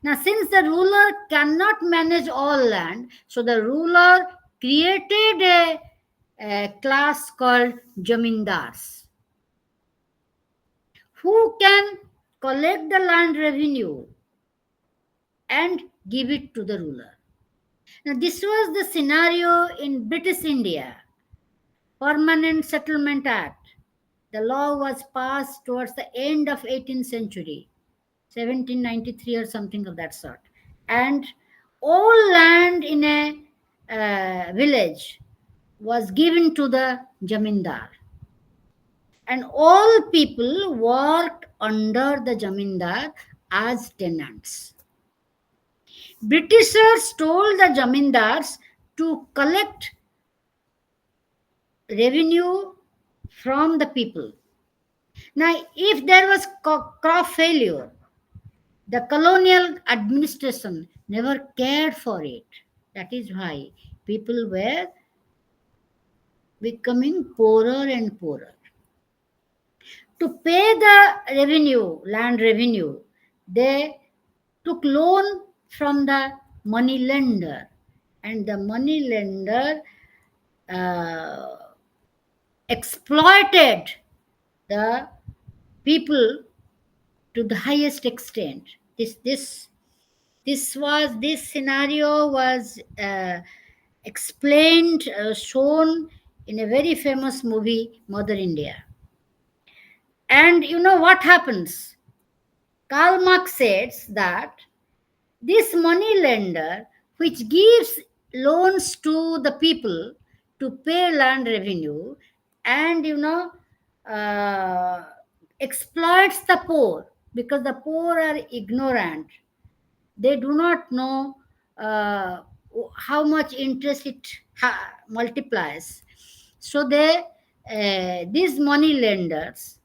Now, since the ruler cannot manage all land, so the ruler created a class called jamindars who can collect the land revenue and give it to the ruler. Now, this was the scenario in British India, Permanent Settlement Act. The law was passed towards the end of 18th century, 1793 or something of that sort. And all land in a village was given to the jamindar. And all people worked under the jamindar as tenants. Britishers told the jamindars to collect revenue from the people. Now, if there was crop failure, the colonial administration never cared for it. That is why people were becoming poorer and poorer. To pay the revenue, land revenue, they took loan from the money lender, and the money lender uh, exploited the people to the highest extent. This scenario was explained, shown in a very famous movie, Mother India. And you know what happens? Karl Marx says that this money lender, which gives loans to the people to pay land revenue, and uh, exploits the poor, because the poor are ignorant. They do not know uh, how much interest it multiplies. So these money lenders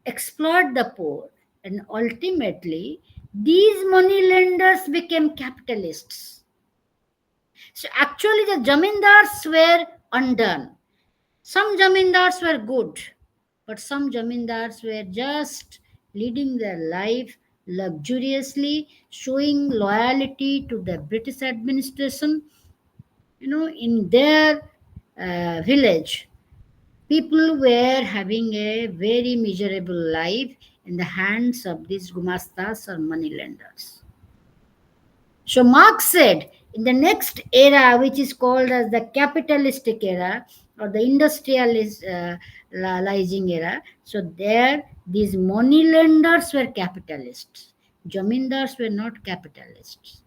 exploit the poor, and ultimately these money lenders became capitalists. So actually the jamindars were undone. Some jamindars were good, but some jamindars were just leading their life luxuriously, showing loyalty to the British administration. In their village, people were having a very miserable life in the hands of these gumastas or moneylenders. So Marx said, in the next era, which is called as the capitalistic era or the industrializing era, so there these money lenders were capitalists. Jamindars were not capitalists.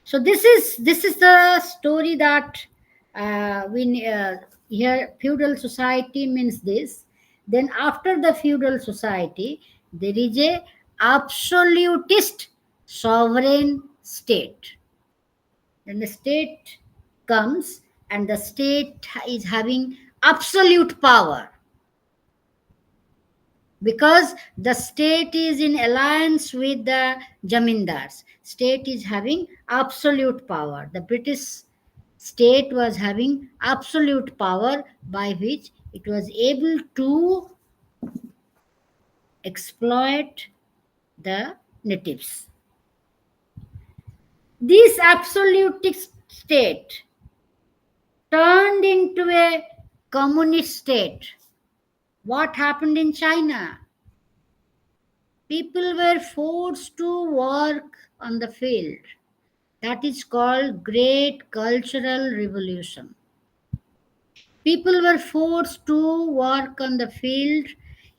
So this is the story that we here feudal society means this. Then after the feudal society, there is a absolutist sovereign state. Then the state comes, and the state is having absolute power because the state is in alliance with the jamindars. State is having absolute power. The British state was having absolute power by which it was able to exploit the natives. This absolutist state turned into a communist state. What happened in China? People were forced to work on the field. That is called Great Cultural Revolution. People were forced to work on the field.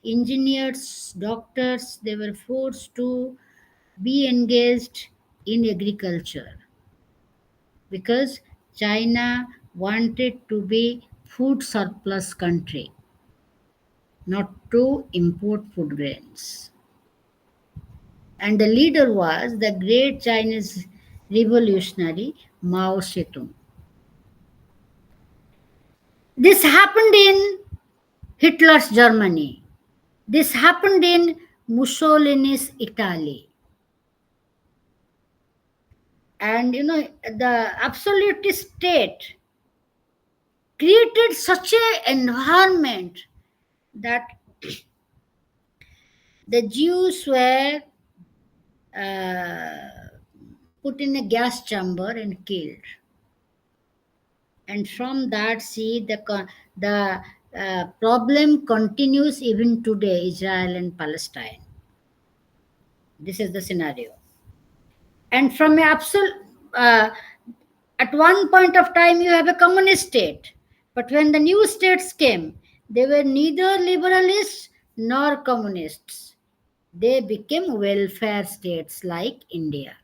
Engineers, doctors, they were forced to be engaged in agriculture because China wanted to be food surplus country, not to import food grains. And the leader was the great Chinese revolutionary Mao Zedong. This happened in Hitler's Germany. This happened in Mussolini's Italy. And the absolutist state created such an environment that the Jews were put in a gas chamber and killed. And from that, see the problem continues even today, Israel and Palestine. This is the scenario. And from uh, at one point of time, you have a communist state. But when the new states came, they were neither liberalists nor communists. They became welfare states like India.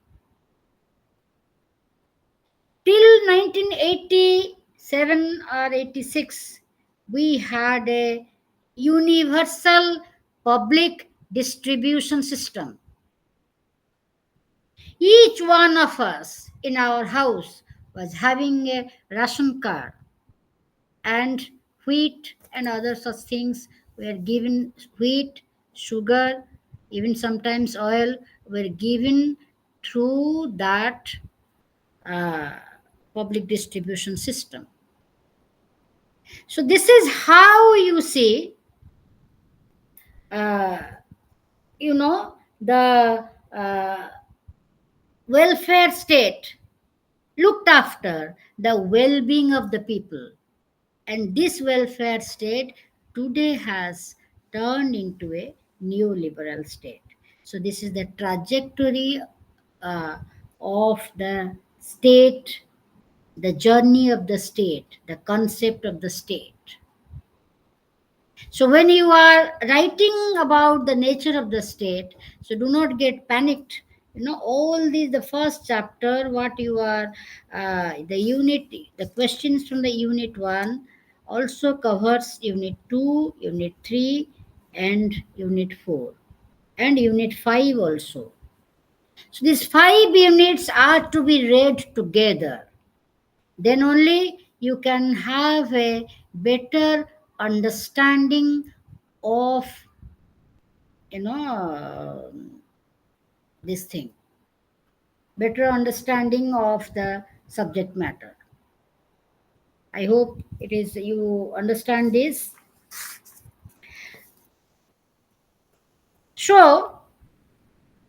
Till 1987 or 86, we had a universal public distribution system. Each one of us in our house was having a ration card, and wheat and other such things were given. Wheat, sugar, even sometimes oil were given through that uh, public distribution system. So this is how you see, uh, the welfare state looked after the well-being of the people, and this welfare state today has turned into a neoliberal state. So this is the trajectory uh, of the state, the journey of the state, the concept of the state. So when you are writing about the nature of the state, so do not get panicked. All these, the first chapter, what you are, the unit, the questions from the unit 1 also covers unit 2, unit 3, and unit 4, and unit 5 also. So these 5 units are to be read together. Then only you can have a better understanding of, this thing, better understanding of the subject matter. I hope it is you understand this. So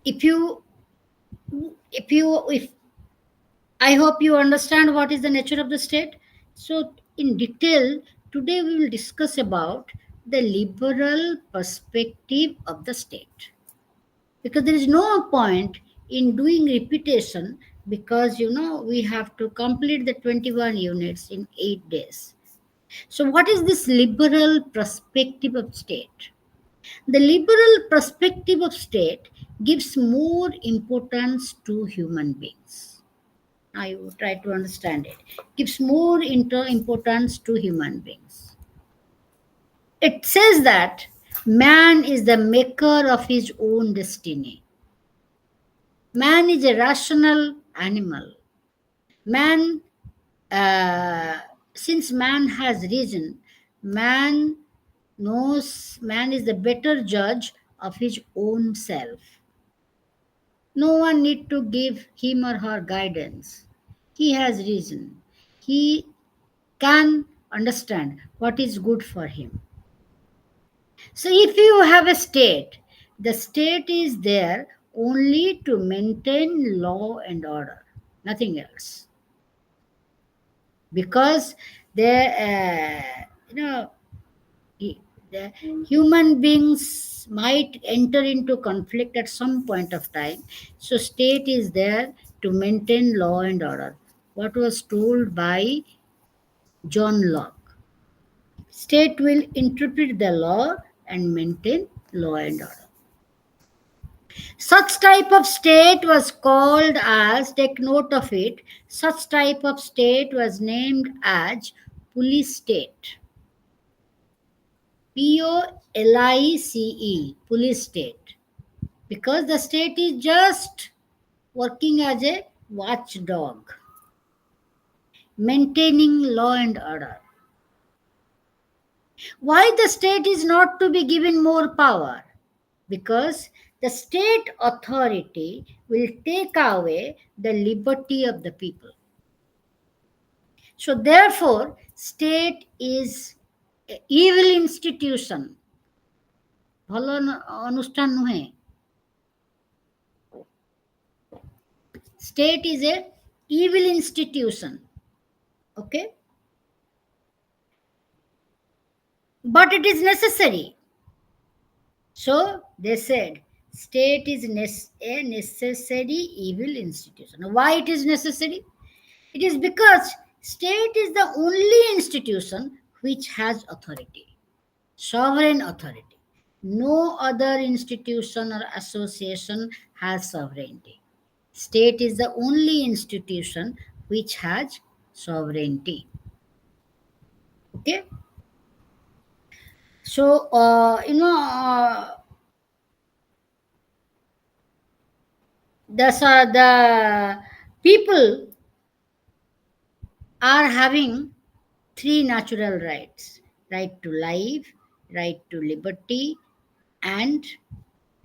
if you if I hope you understand what is the nature of the state. So in detail, today we will discuss about the liberal perspective of the state. Because there is no point in doing repetition, because we have to complete the 21 units in 8 days. So what is this liberal perspective of state? The liberal perspective of state gives more importance to human beings. I will try to understand it. Gives more importance to human beings. It says that man is the maker of his own destiny. Man is a rational animal. Man, uh, since man has reason, man knows man is the better judge of his own self. No one need to give him or her guidance. He has reason. He can understand what is good for him. So if you have a state, the state is there only to maintain law and order, nothing else. Because the human beings might enter into conflict at some point of time. So state is there to maintain law and order. What was told by John Locke. State will interpret the law and maintain law and order. Such type of state was called as, take note of it, such type of state was named as police state. POLICE, police state. Because the state is just working as a watchdog, maintaining law and order. Why the state is not to be given more power? Because the state authority will take away the liberty of the people. So therefore, state is an evil institution. ଭଲ ଅନୁଷ୍ଠାନ ନୁହେଁ. State is a evil institution. Okay? But it is necessary. So they said state is a necessary evil institution. Why it is necessary? It is because state is the only institution which has authority, sovereign authority. No other institution or association has sovereignty. State is the only institution which has sovereignty. Okay? So, the people are having 3 natural rights: right to life, right to liberty, and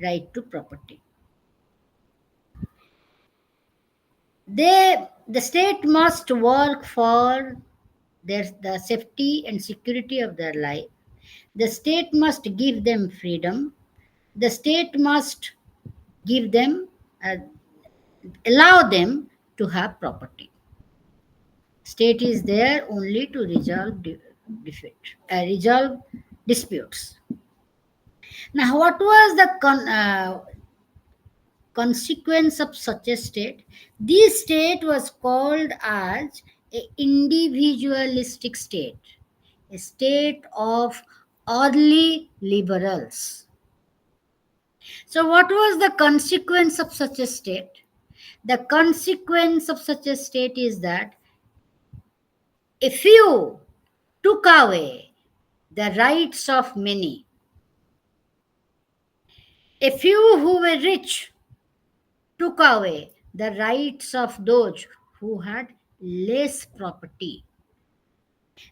right to property. The state must work for the safety and security of their life. The state must give them freedom. The state must give them, allow them to have property. State is there only to resolve disputes. Now, what was the consequence of such a state? This state was called as an individualistic state, a state of early liberals. So, what was the consequence of such a state? The consequence of such a state is that if you took away the rights of many, a few who were rich took away the rights of those who had less property.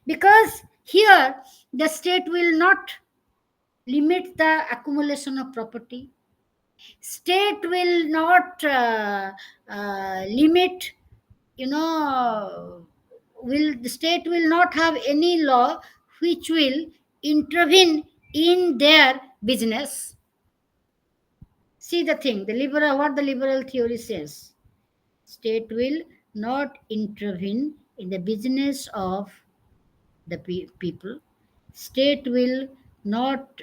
Because here the state will not limit the accumulation of property. State will not limit, will the state will not have any law which will intervene in their business. See the thing, what the liberal theory says. State will not intervene in the business of the people. State will not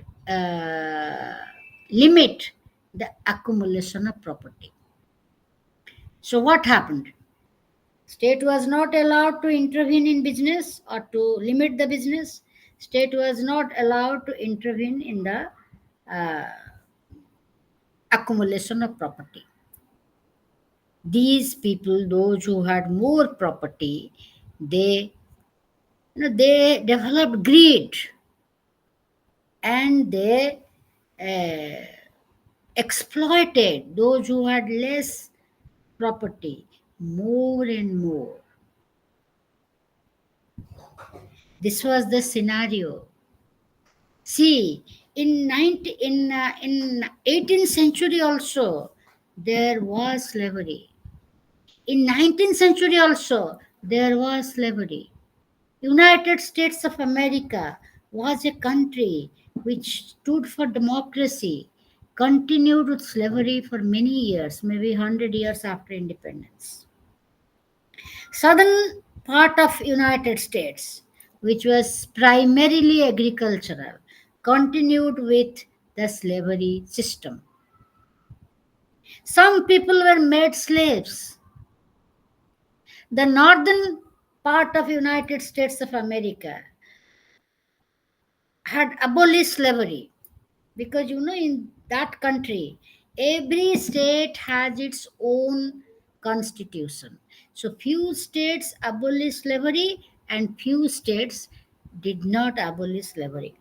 limit the accumulation of property. So what happened? State was not allowed to intervene in business or to limit the business. State was not allowed to intervene in the uh, accumulation of property. These people, those who had more property, they developed greed, and they uh, exploited those who had less property more and more. This was the scenario. See, in 18th century also there was slavery. In 19th century also there was slavery. United States of America was a country which stood for democracy, continued with slavery for many years, maybe 100 years after independence. Southern part of United States, which was primarily agricultural, continued with the slavery system. Some people were made slaves. The northern part of United States of America had abolished slavery, because in that country every state has its own constitution. So few states abolished slavery and few states did not abolish slavery.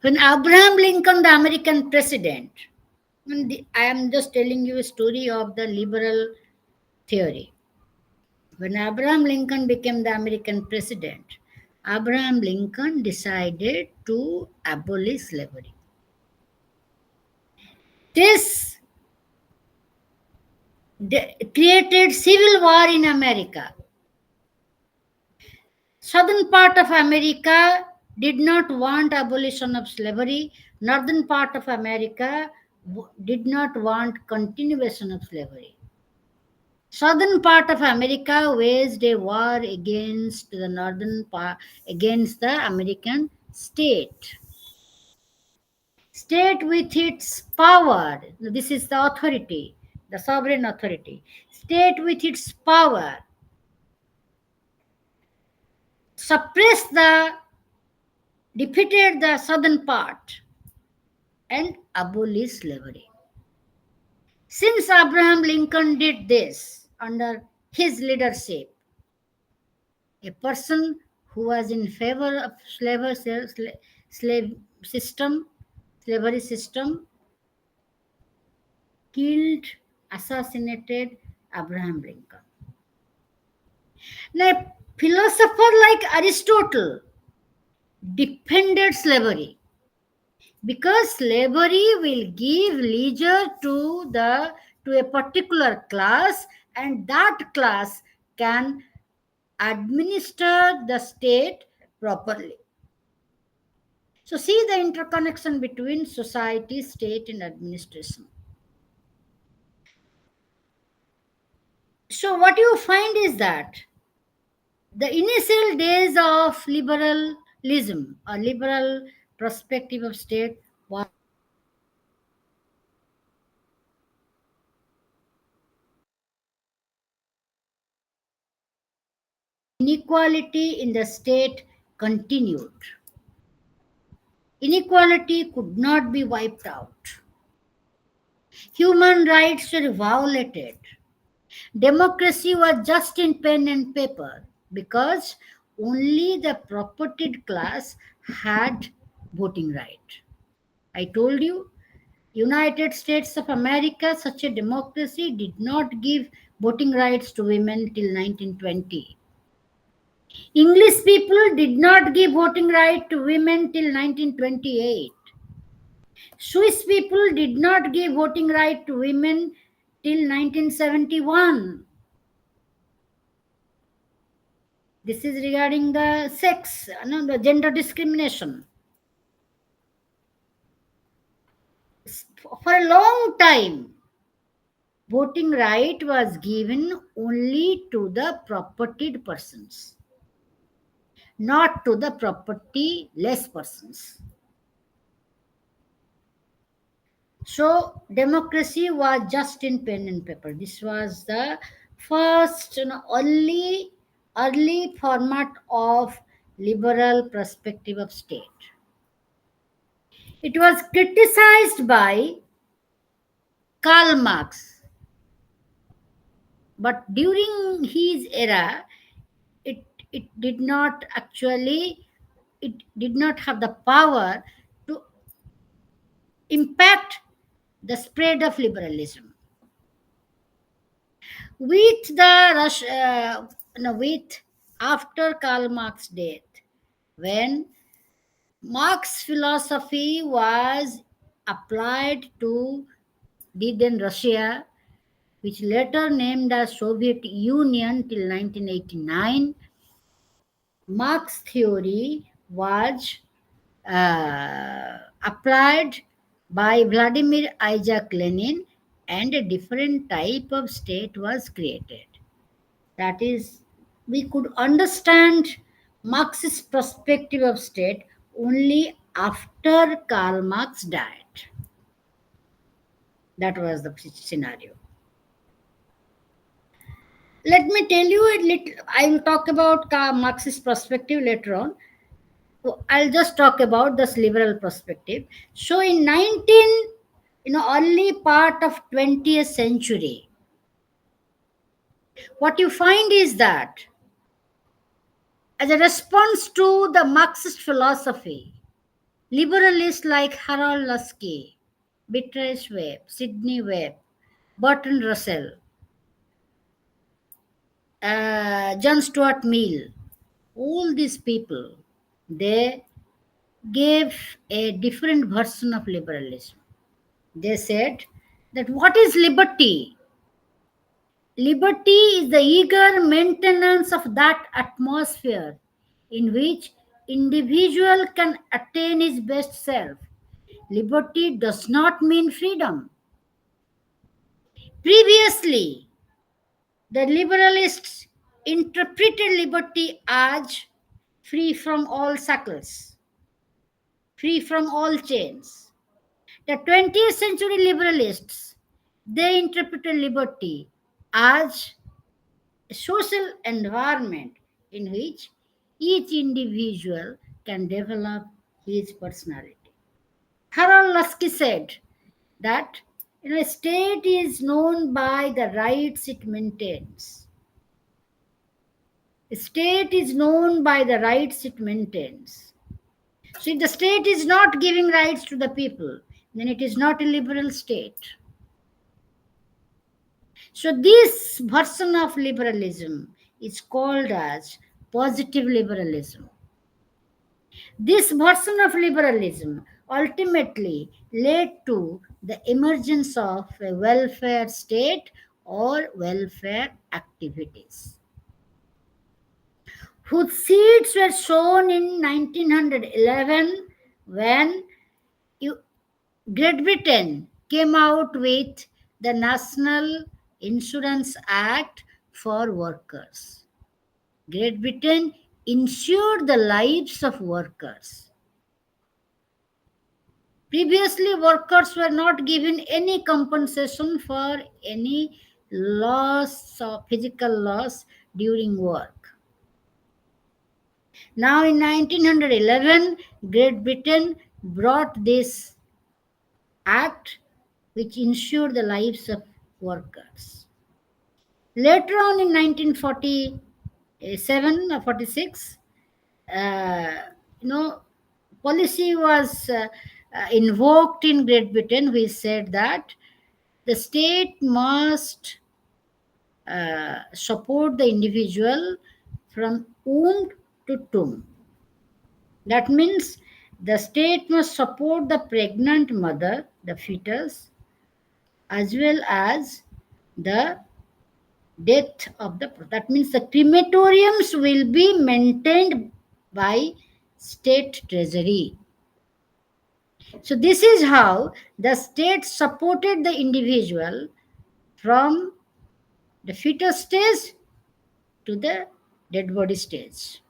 When Abraham Lincoln, the American president, I am just telling you a story of the liberal theory. When Abraham Lincoln became the American president, Abraham Lincoln decided to abolish slavery. This created civil war in America. Southern part of America did not want abolition of slavery. Northern part of America did not want continuation of slavery. Southern part of America waged a war against the northern part, against the American state. State with its power, this is the authority, the sovereign authority. State with its power suppressed defeated the southern part and abolished slavery. Since Abraham Lincoln did this under his leadership, a person who was in favor of slavery system, killed, assassinated Abraham Lincoln. Now, a philosopher like Aristotle defended slavery, because slavery will give leisure to a particular class, and that class can administer the state properly. So see the interconnection between society, state, and administration. So what you find is that the initial days of liberalism or liberal perspective of state was inequality in the state continued. Inequality could not be wiped out. Human rights were violated. Democracy was just in pen and paper, because only the propertied class had voting right. I told you United States of America, such a democracy, did not give voting rights to women till 1920. English people did not give voting right to women till 1928. Swiss people did not give voting right to women till 1971. This is regarding the sex, no, the gender discrimination. For a long time, voting right was given only to the propertied persons, not to the property-less persons. So democracy was just in pen and paper. This was the first, early format of liberal perspective of state. It was criticized by Karl Marx, but during his era, it, it did not actually, it did not have the power to impact the spread of liberalism. With the with after Karl Marx's death, when Marx philosophy was applied to the then Russia, which later named as Soviet Union till 1989, Marx theory was applied by Vladimir Isaac Lenin, and a different type of state was created. That is, we could understand Marxist perspective of state only after Karl Marx died. That was the scenario. Let me tell you a little. I will talk about Marxist perspective later on. I'll just talk about this liberal perspective. So in early part of 20th century, what you find is that as a response to the Marxist philosophy, liberalists like Harold Lasky, Beatrice Webb, Sidney Webb, Bertrand Russell, John Stuart Mill, all these people, they gave a different version of liberalism. They said that what is liberty? Liberty is the eager maintenance of that atmosphere in which individual can attain his best self. Liberty does not mean freedom. Previously, the liberalists interpreted liberty as free from all shackles, free from all chains. The 20th century liberalists, they interpreted liberty as a social environment in which each individual can develop his personality. Harold Lasky said that a state is known by the rights it maintains. A state is known by the rights it maintains. So if the state is not giving rights to the people, then it is not a liberal state. So this version of liberalism is called as positive liberalism. This version of liberalism ultimately led to the emergence of a welfare state or welfare activities, whose seeds were sown in 1911 when Great Britain came out with the National Insurance Act for workers. Great Britain insured the lives of workers. Previously, workers were not given any compensation for any loss or physical loss during work. Now, in 1911, Great Britain brought this act which ensured the lives of workers. Later on in 1947 or 46, policy was invoked in Great Britain, which said that the state must support the individual from womb to tomb. That means the state must support the pregnant mother, the fetus, as well as the death of the. That means the crematoriums will be maintained by state treasury. So this is how the state supported the individual from the fetus stage to the dead body stage.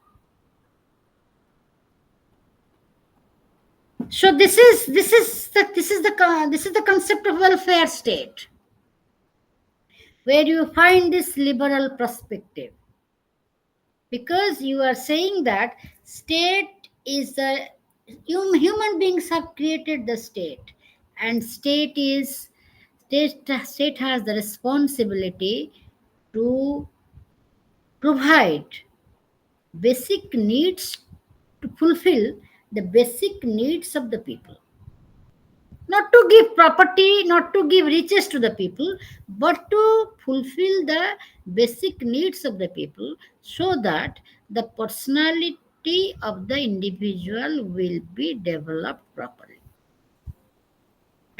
So this is the concept of welfare state, where you find this liberal perspective, because you are saying that state is the human beings have created the state, and state has the responsibility to provide basic needs, to fulfill the basic needs of the people. Not to give property, not to give riches to the people, but to fulfill the basic needs of the people, so that the personality of the individual will be developed properly.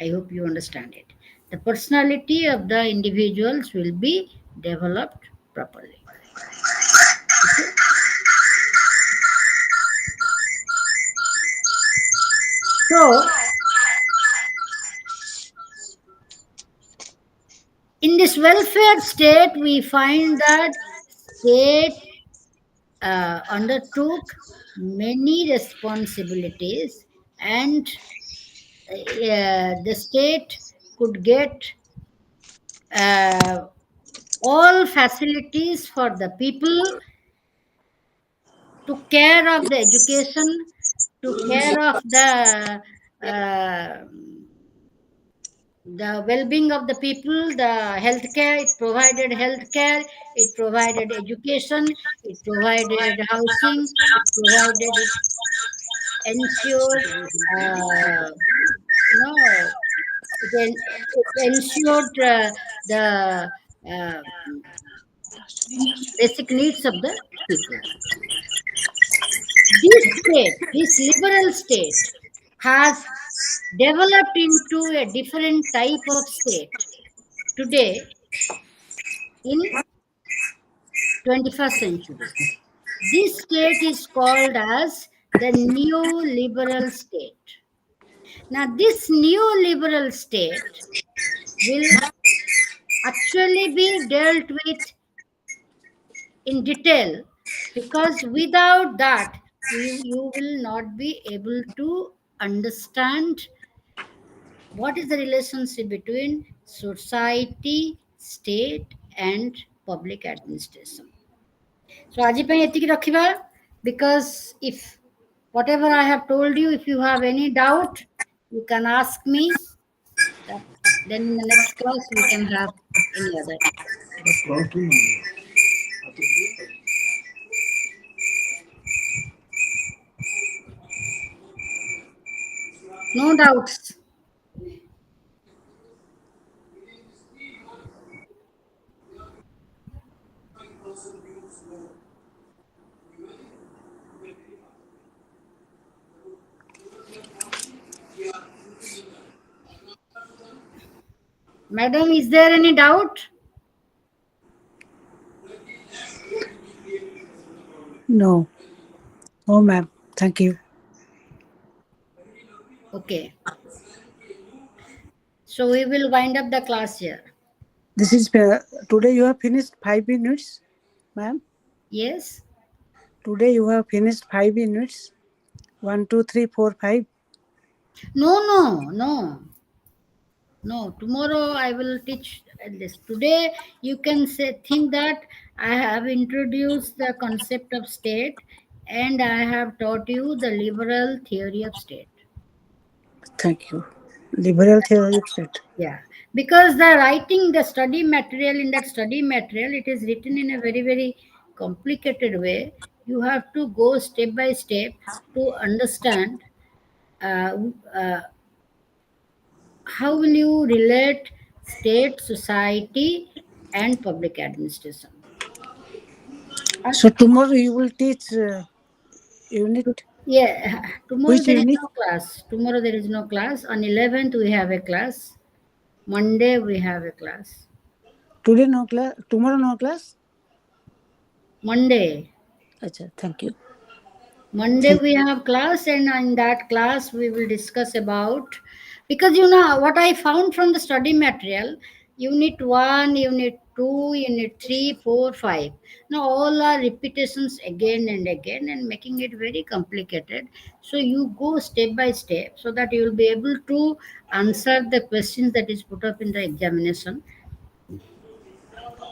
I hope you understand it. The personality of the individuals will be developed properly. Okay? So, in this welfare state, we find that state undertook many responsibilities, and the state could get all facilities for the people, to care of the education, to care of uh, the well-being of the people, the healthcare. It provided healthcare, it provided education, it provided housing, it provided, it ensured, no, it ensured the uh, basic needs of the people. This state, this liberal state, has developed into a different type of state today in 21st century. This state is called as the neoliberal state. Now, this neoliberal state will actually be dealt with in detail, because without that, you will not be able to understand what is the relationship between society, state, and public administration. So, aji ପାଇଁ ଏତିକି ରଖିବା, because if whatever I have told you, if you have any doubt, you can ask me. Then in the next class we can have any other. No doubts. Madam, is there any doubt? No. Oh, ma'am. Thank you. Okay. So we will wind up the class here. This is today you have finished 5 minutes, ma'am. Yes? Today you have finished 5 minutes. 1, 2, 3, 4, 5. No. Tomorrow I will teach this. Today you can think that I have introduced the concept of state, and I have taught you the liberal theory of state. Thank you. Liberal theory of state. Yeah, because the study material, in that study material, it is written in a very, very complicated way. You have to go step by step to understand uh, uh, how will you relate state, society, and public administration? So tomorrow you will teach unit. Yeah, tomorrow Which there is unit? no class. Tomorrow there is no class. On 11th we have a class. Monday we have a class. Today no class. Tomorrow no class. Monday. Acha, thank you. Monday Thank we have class, and in that class we will discuss about, because you know what I found from the study material, unit 1, unit 2, unit 3, 4, 5. Now all are repetitions again and again and making it very complicated. So you go step by step so that you will be able to answer the questions that is put up in the examination.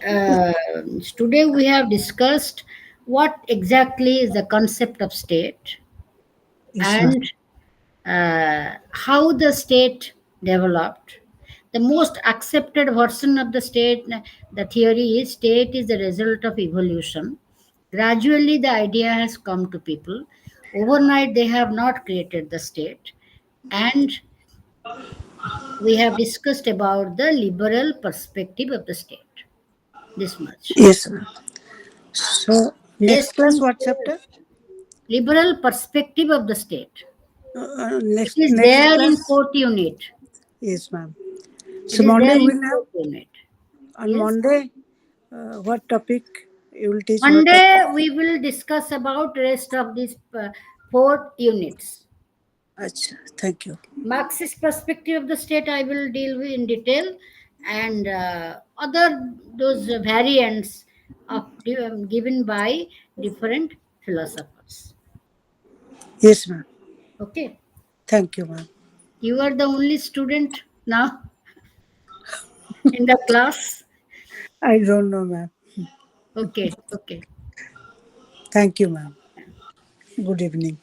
uh, Today we have discussed what exactly is the concept of state, Yes, ma'am. and how the state developed. The most accepted version of the state, the theory is state is the result of evolution. Gradually, the idea has come to people. Overnight, they have not created the state. And we have discussed about the liberal perspective of the state. This much. Yes, ma'am. So Based next class on what chapter? liberal perspective of the state. It Next is next there in class. fourth unit. Yes, ma'am. It So is Monday there in we'll have fourth unit. on Yes. Monday. What topic you will teach? What topic? Monday we will discuss about rest of these four units. Acha, thank you. Marxist perspective of the state I will deal with in detail, and other those variants of given by different philosophers. Yes, ma'am. Okay, Thank you, ma'am. you are the only student now in the class. I don't know, ma'am. Okay, okay. Thank you, ma'am. Good evening.